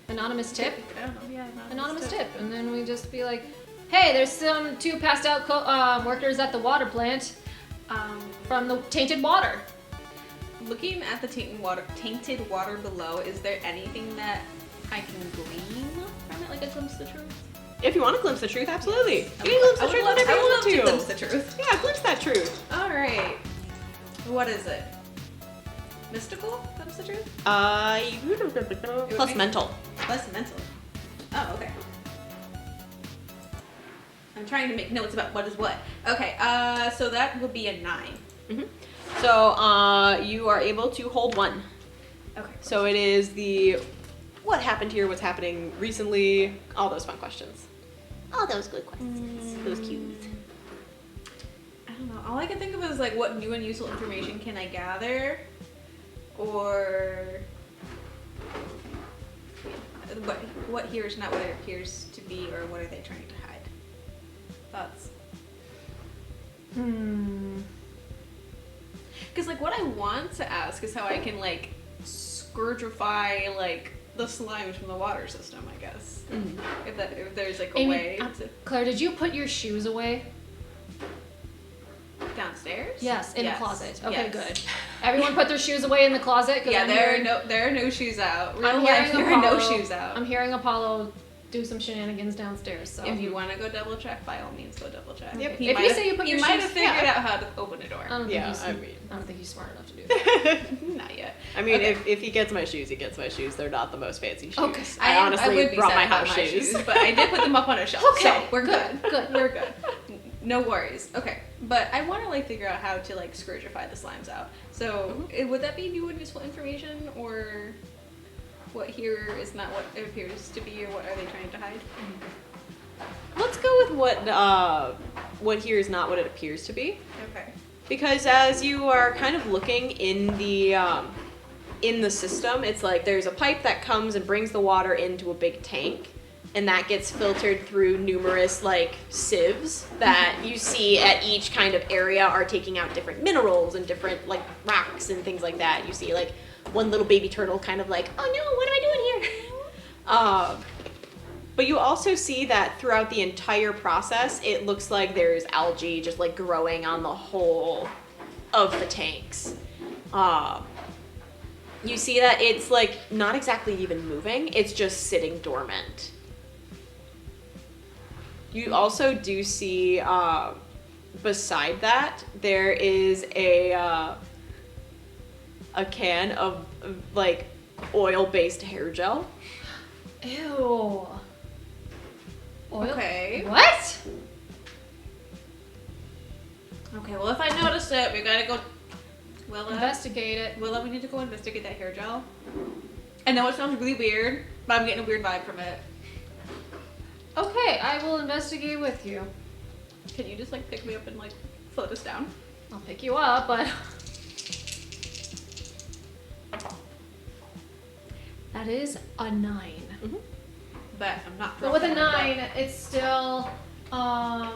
anonymous tip. I don't know. Yeah. Anonymous tip. And then we just be like, hey, there's some 2 passed out workers at the water plant from the tainted water. Looking at the tainted water below, is there anything that I can glean from it, like a glimpse of the truth? If you want to glimpse the truth, absolutely. You can glimpse the truth whenever you want to. glimpse the truth. Yeah, glimpse that truth. All right. What is it? Mystical? Glimpse the truth? Plus mental. Plus mental. Oh, okay. I'm trying to make notes about what is what. Okay. So that would be a 9. So you are able to hold 1. Okay. So it is the what happened here, what's happening recently, all those fun questions. All those good questions. Those cute. I don't know. All I can think of is like, what new and useful information can I gather, or what here is not what it appears to be, or what are they trying to hide? Thoughts? Because like, what I want to ask is how I can like scourgify like the slimes from the water system. I guess if there's like a Amy, way to Claire, did you put your shoes away? downstairs. Yes, in the closet. Okay, Yes. good. Everyone put their shoes away in the closet. 'Cause Yeah, I'm there hearing, are no shoes out. Real I'm life, hearing there are no Apollo- shoes out. I'm hearing Apollo do some shenanigans downstairs. So If you want to go double check, by all means, go double check. Yep. If you say you put he your might shoes- have figured yeah. out how to open a door. I don't think Yeah, he's, I mean. I don't think he's smart enough to do that. Not yet. I mean, Okay. if he gets my shoes, he gets my shoes. They're not the most fancy shoes. Okay. I honestly would be brought sad my about house shoes. but I did put them up on a shelf. Okay, So we're good. good. We're good. No worries. Okay. But I want to like figure out how to like Scourgify the slimes out. So would that be new and useful information, or what here is not what it appears to be, or what are they trying to hide? Let's go with what here is not what it appears to be. Okay. Because as you are kind of looking in the system, it's like there's a pipe that comes and brings the water into a big tank, and that gets filtered through numerous like sieves that you see at each kind of area are taking out different minerals and different like rocks and things like that. You see like one little baby turtle kind of like, oh no, what am I doing here? But you also see that throughout the entire process, it looks like there's algae just like growing on the whole of the tanks. You see that it's like not exactly even moving, it's just sitting dormant. You also do see, beside that, there is a can of like oil-based hair gel. Ew. Oil? Okay. What? Okay. Well, if I notice it, we gotta go. Willa, Investigate it. Willa, we need to go investigate that hair gel. I know it sounds really weird, but I'm getting a weird vibe from it. Okay, I will investigate with you. Can you just like pick me up and like float us down? I'll pick you up, but that is a 9. But I'm not. But with a throwing 9, it's still on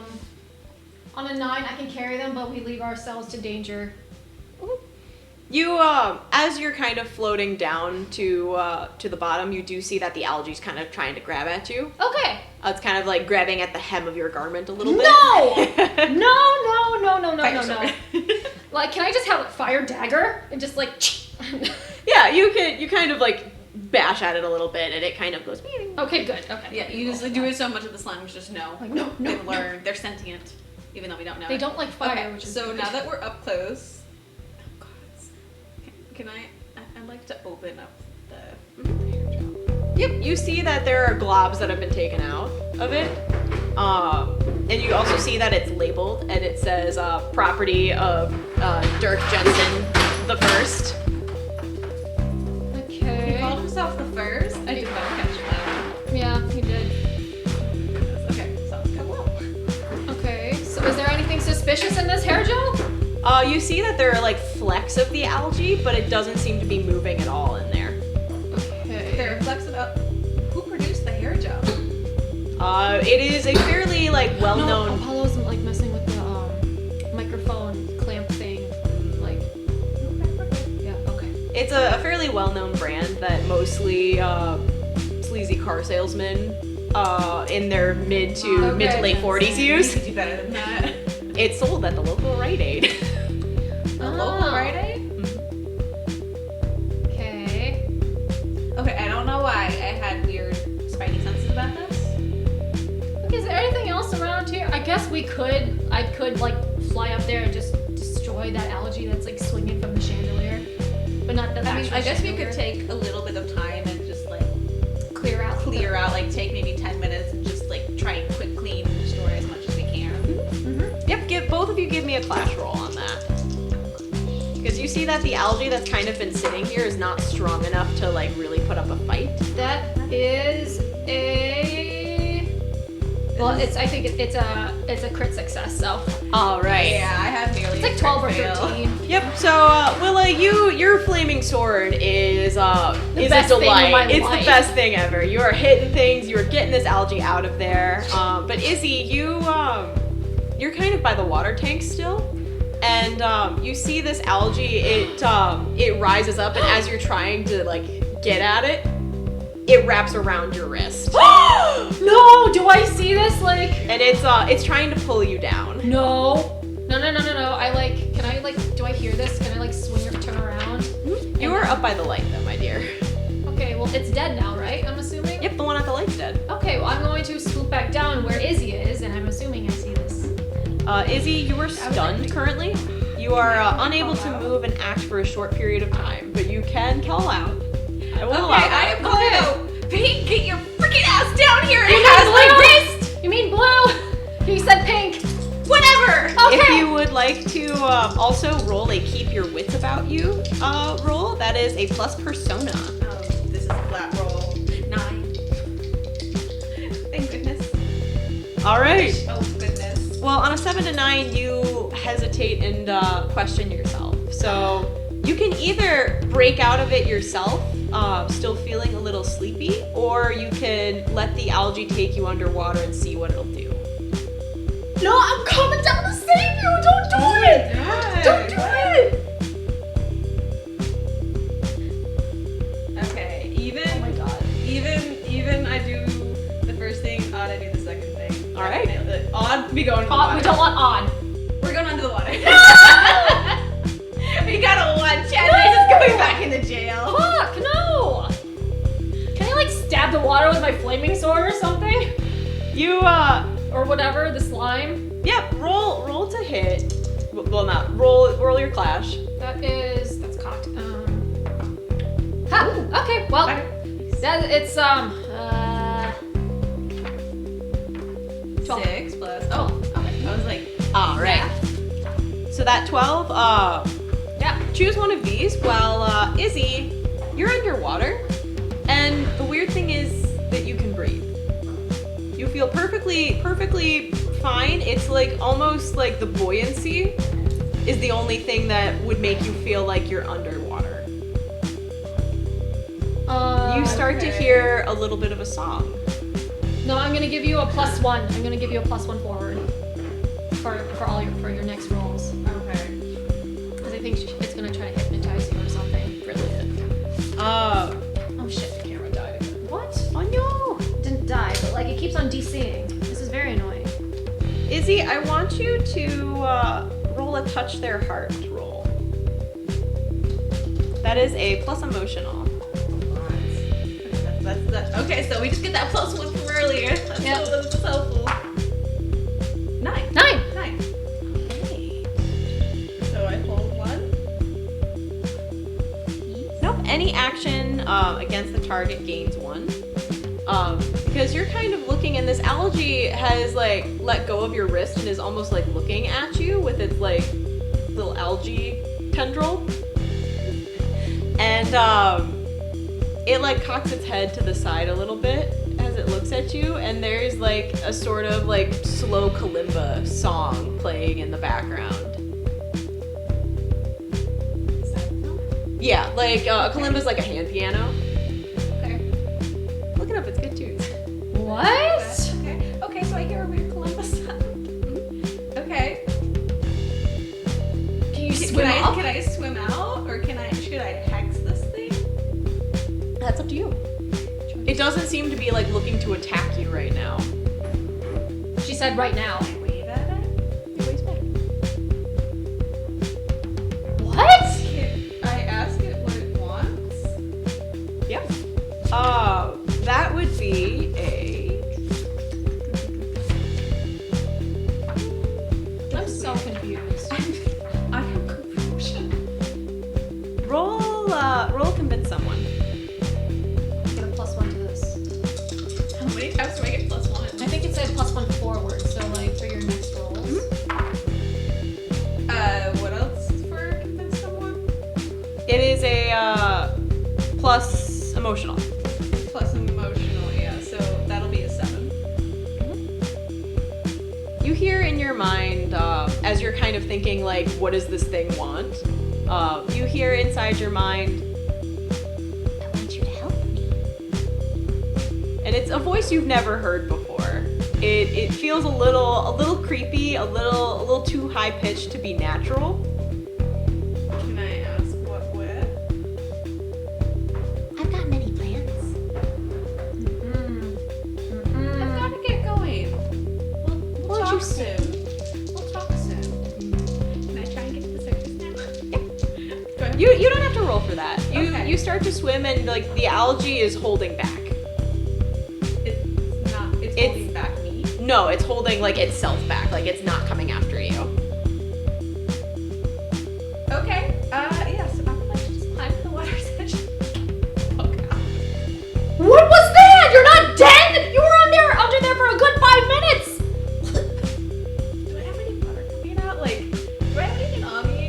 a 9 I can carry them, but we leave ourselves to danger. You, as you're kind of floating down to the bottom, you do see that the algae's kind of trying to grab at you. Okay. It's kind of like grabbing at the hem of your garment a little bit. No! No. Fire Like, can I just have a fire dagger and just like Yeah, you kind of like bash at it a little bit, and it kind of goes. Okay, good. Okay. Yeah, you just like do it so much of the slimes just know. Like, no. They've learned. They're sentient, even though we don't know. They it. don't like fire, Okay, which is so good. now that we're up close, oh god, can I'd like to open up the hair gel. Yep, you see that there are globs that have been taken out of it. And you also see that it's labeled, and it says property of Dirk Jensen the First. He Okay. called himself the first. I did not catch that. Yeah, he did. Okay, sounds good. Okay. So is there anything suspicious in this hair gel? You see that there are like flecks of the algae, but it doesn't seem to be moving at all in there. Okay. There, flex it up. Who produced the hair gel? It is a fairly like No, well-known. Apollo's like messing with the microphone clamp thing. Like, yeah, okay. It's a fairly well-known brand that mostly sleazy car salesmen in their mid to late 40s use. You do better than that. It's sold at the local Rite Aid. The local Rite Aid? Okay. Okay, I don't know why I had weird spidey senses about this. Okay, is there anything else around here? I guess I could like fly up there and just destroy that algae that's like swinging from the chandelier. But not the I mean, actual I guess we chandelier. could take a little bit of time and just like clear out. like take maybe 10 minutes and just like try and quick clean and destroy as much as we can. Yep, both of you give me a clash roll on that. Because you see that the algae that's kind of been sitting here is not strong enough to like really put up a fight. That is a. Well, I think it's a crit success. So All right. Yeah, I have nearly. it's like 12 or 13. Yep. So Willa, your flaming sword is a best thing of delight. my It's life. the best thing ever. You are hitting things. You are getting this algae out of there. But Izzy, you're kind of by the water tank still, and you see this algae. It rises up, and as you're trying to like get at it, it wraps around your wrist, No! Do I see this? Like. and it's trying to pull you down. No. Can I like, do I hear this? Can I like swing or turn around? You are up by the light, though, my dear. Okay, well, it's dead now, right? I'm assuming? Yep, the one at the lake's dead. Okay, well I'm going to swoop back down where Izzy is, and I'm assuming I see this. Izzy, you are stunned currently. You are unable to move and act for a short period of time, but you can call out. I will allow Okay, I that. am going to go, Pink, get your freaking ass down here and You has mean my blue? wrist! You mean blue? You said pink. Whatever! Okay. If you would like to also roll a keep your wits about you roll, that is a plus persona. Oh, this is a flat roll. 9. Thank goodness. All right. Oh, goodness. Well, on a 7 to 9, you hesitate and question yourself. So you can either break out of it yourself, still feeling a little sleepy, or you can let the algae take you underwater and see what it'll do. No, I'm coming down to save you. Don't do it. Don't do it. Okay, even Oh my god. even I do the first thing, odd I do the second thing. All right. Nailed it. Odd, we go into the We water. don't want on. We're going under the water. We got a 1. Chandler's just going back into jail. Fuck, no. Can I like stab the water with my flaming sword or something? You Or whatever, the slime? yep, roll to hit. Well, not roll your clash. That's cocked. Okay, well, it's 12. 6 plus. Oh, okay. I was like, All right. So that 12. Yeah. Choose one of these. Well, Izzy, you're underwater, and the weird thing is that you can breathe. You feel perfectly fine. It's like almost like the buoyancy is the only thing that would make you feel like you're underwater. You start to hear a little bit of a song. No, I'm gonna give you a +1. I'm gonna give you a +1 forward for your next rolls. okay. Because I think it's gonna try to hypnotize you or something. Brilliant. Oh shit, the camera died again. What? Oh no. Didn't die, but like it keeps on DCing. This is very annoying. Izzy, I want you to roll a touch their heart roll. That is a plus emotional. That's okay, so we just get that +1 from earlier. Yep. That's helpful. 9. 9! 9. Okay. So I pulled 1. Nope. Any action against the target gains 1. Because you're kind of looking, and this algae has like let go of your wrist and is almost like looking at you with its like little algae tendril, and it like cocks its head to the side a little bit as it looks at you, and there's like a sort of like slow kalimba song playing in the background. Yeah, like a kalimba's like a hand piano. Okay. Look it up, it's good tunes. What? Okay. Okay, so I hear a weird Columbus sound. Okay. Can you swim Can off? I swim out, or should I hex this thing? That's up to you. It doesn't seem to be like looking to attack you right now. She said right now. Can I wave at it? It waves back. What? Can I ask it what it wants? Yeah. That would be a. I'm so confused. I have confusion. Roll convince someone. Get a +1 to this. How many times do I get +1? I think it said +1 forward, so like for your next rolls. What else for convince someone? It is a plus emotional. Plus emotional, yeah. So that'll be a 7. You hear in your mind, as you're kind of thinking like, what does this thing want? You hear inside your mind, I want you to help me. And it's a voice you've never heard before. It feels a little creepy, a little too high pitched to be natural. Can I ask what with? I've got many plans. I've got to get going. We'll What'd talk you say? soon. We'll talk soon. Can I try and get to the surface now? Go ahead. You don't have to roll for that. Okay. You start to swim and like the algae is holding back. It's- holding back me. No, it's holding like itself back. Like it's not coming after you. Okay. Yeah. So I would like to just climb the water's edge. Oh god. What was that? You're not dead? You were under there for a good 5 minutes. Do I have any water coming out? Like, do I have anything on me?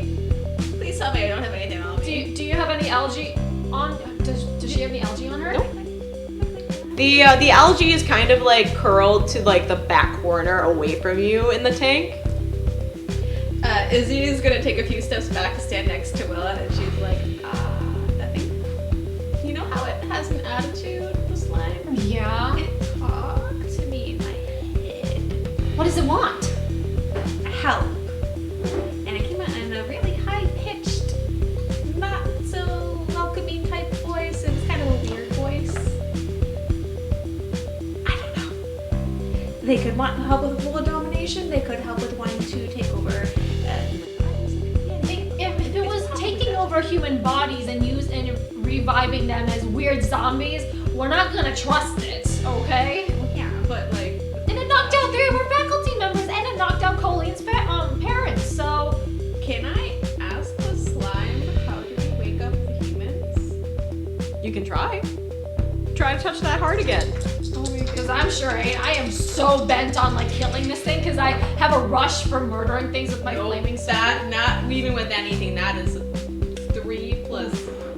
Please tell me I don't have anything on me. Do you have any algae on? Does she have any algae on her? Nope. The algae is kind of like curled to like the back corner away from you in the tank. Izzy is gonna take a few steps back to stand next to Willa, and she's like, nothing. You know how it has an attitude, the slime? Yeah. It talked to me in my head. What does it want? Help. And it came out in a really high-pitched, not so welcoming type voice. It was kind of a weird voice. I don't know. They could want help with world domination. They could help with wanting to take over. If it was taking over human bodies and reviving them as weird zombies, we're not gonna trust it, okay? Yeah, but like. And it knocked out 3 of our faculty members, and it knocked out Colleen's parents. So Can I ask the slime how do we wake up the humans? You can try. Try to touch that heart again. because I'm sure I am so bent on like killing this thing because I have a rush for murdering things with my flaming sword. That, not even with anything, that is 3 plus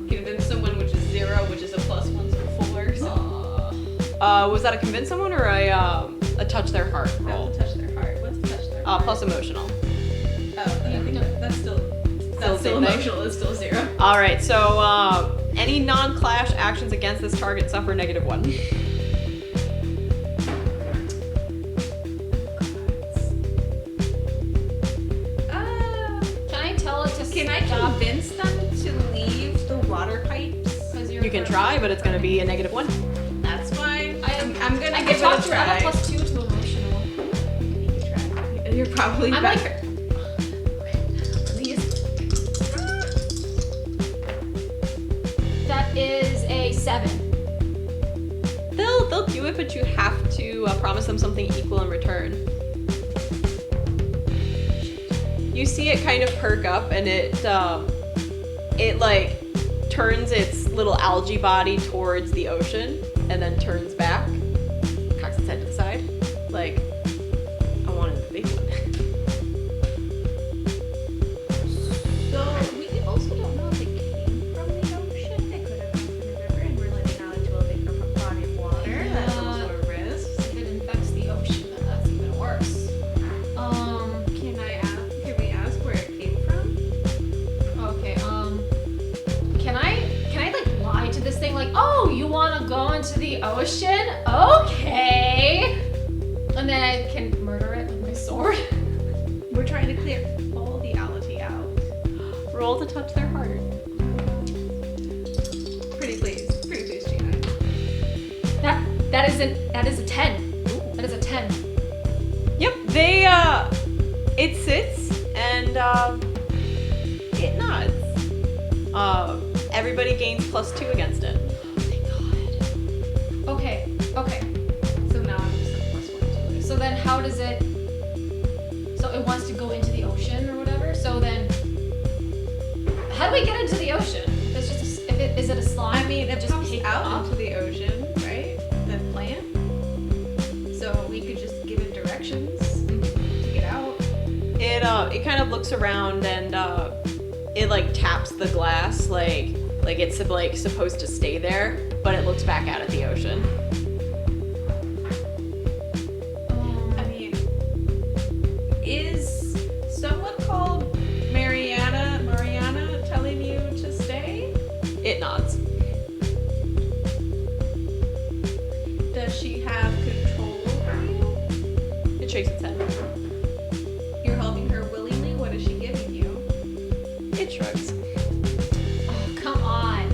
convince someone, which is 0, which is a +1, so 4. So. Was that a convince someone or a touch their heart roll? Touch their heart. What's touch their heart? Plus emotional. Oh, I think that's still same thing? emotional. It's still 0. All right, so any non-clash actions against this target suffer -1. Can I tell it to Can I stop? convince them to leave the water pipes? 'Cause you're You can try, but it's going to be a -1. That's fine. I'm gonna I give can it talk a to her. I have try. +2 to emotional. You're probably I'm better. like, please. That is a 7. They'll do it, but you have to promise them something equal in return. You see it kind of perk up, and it like turns its little algae body towards the ocean, and then turns back, cocks its head to the side, like I wanted the big one. So we also don't know if they came from the ocean. They could have come from the river, and we're letting out into a bigger body of water. That's also a risk. If it infects the ocean, then that's even worse. Can we ask where it came from? Okay, can I like lie to this thing like, oh, you want to go into the ocean? Okay. And then I can murder it with my sword. We're trying to clear all the algae out. Roll to touch their heart. Pretty please, Gina. That is a 10. That is a 10. Yep, they it sits and it nods. Everybody gains +2 against it. Okay. So now I'm just a +1 to it. So then how does it? So it wants to go into the ocean or whatever. So then, how do we get into the ocean? If it's just is it a slime? I mean, it just pops pick out up? into the ocean, right? The plant. So we could just give it directions to get out. It kind of looks around and it like taps the glass like it's like supposed to stay there, but it looks back out at the ocean. I mean, is someone called Mariana telling you to stay? It nods. Does she have control over you? It shakes its head. You're helping her willingly? What is she giving you? It shrugs. Oh, come on.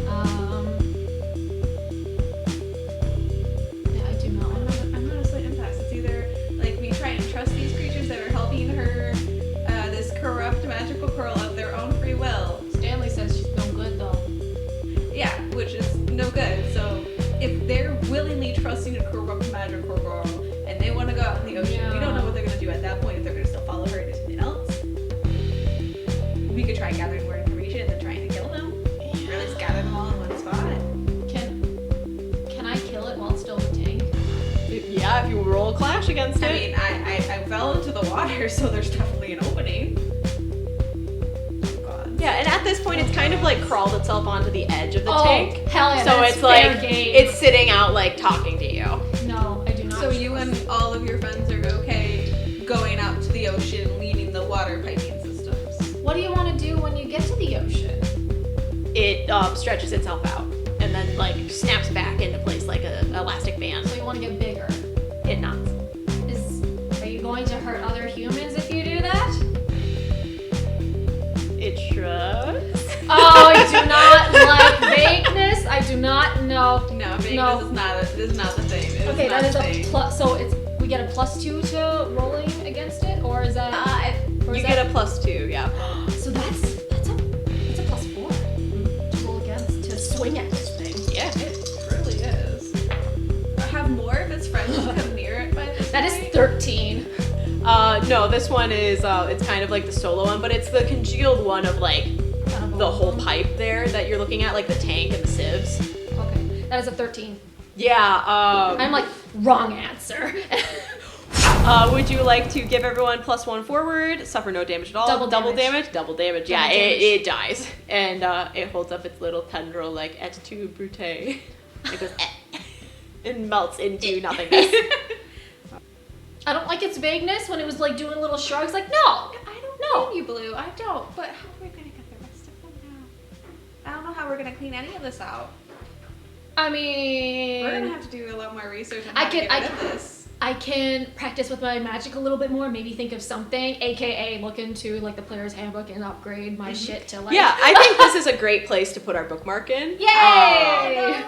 You roll a clash against it. I mean, I fell into the water, so there's definitely an opening. Oh, God. Yeah, and at this point, it's kind of like crawled itself onto the edge of the Oh, tank. hell yeah, So that's it's fair like, game. it's sitting out, like, talking to you. No, I do not. So you and all of your friends are okay going out to the ocean, leaving the water piping systems. What do you want to do when you get to the ocean? It stretches itself out and then, like, snaps back into place like an elastic band. So you want to get bigger. It knots. Are you going to hurt other humans if you do that? It shrugs. Oh, I do not like vagueness. I do not know. No, vagueness No. is not the same. It Okay, not that is the a same. plus. So we get a +2 to rolling against it, or is that? Or is You that, get a +2, yeah. So that's a +4 to roll against to swing at this thing. Yeah. It really is. Have more of its friends come near it by this That is point? 13. No, this one is, it's kind of like the solo one, but it's the congealed one of, like, the whole pipe there that you're looking at, like the tank and the sieves. Okay, that is a 13. Yeah, I'm like, wrong answer. would you like to give everyone +1 forward, suffer no damage at all? Double damage. Double damage. Yeah, Double damage. it dies. And it holds up its little tendril like et tu brute. It goes and melts into nothingness. I don't like its vagueness when it was like doing little shrugs. Like, no. I don't No. blame you, Blue. I don't. But how are we gonna get the rest of them now? I don't know how we're gonna clean any of this out. I We're gonna mean, have to do a lot more research on I how can- to I get rid can- of this. I can practice with my magic a little bit more. Maybe think of something, aka look into like the player's handbook and upgrade my shit to like. Yeah, I think this is a great place to put our bookmark in. Yay! No.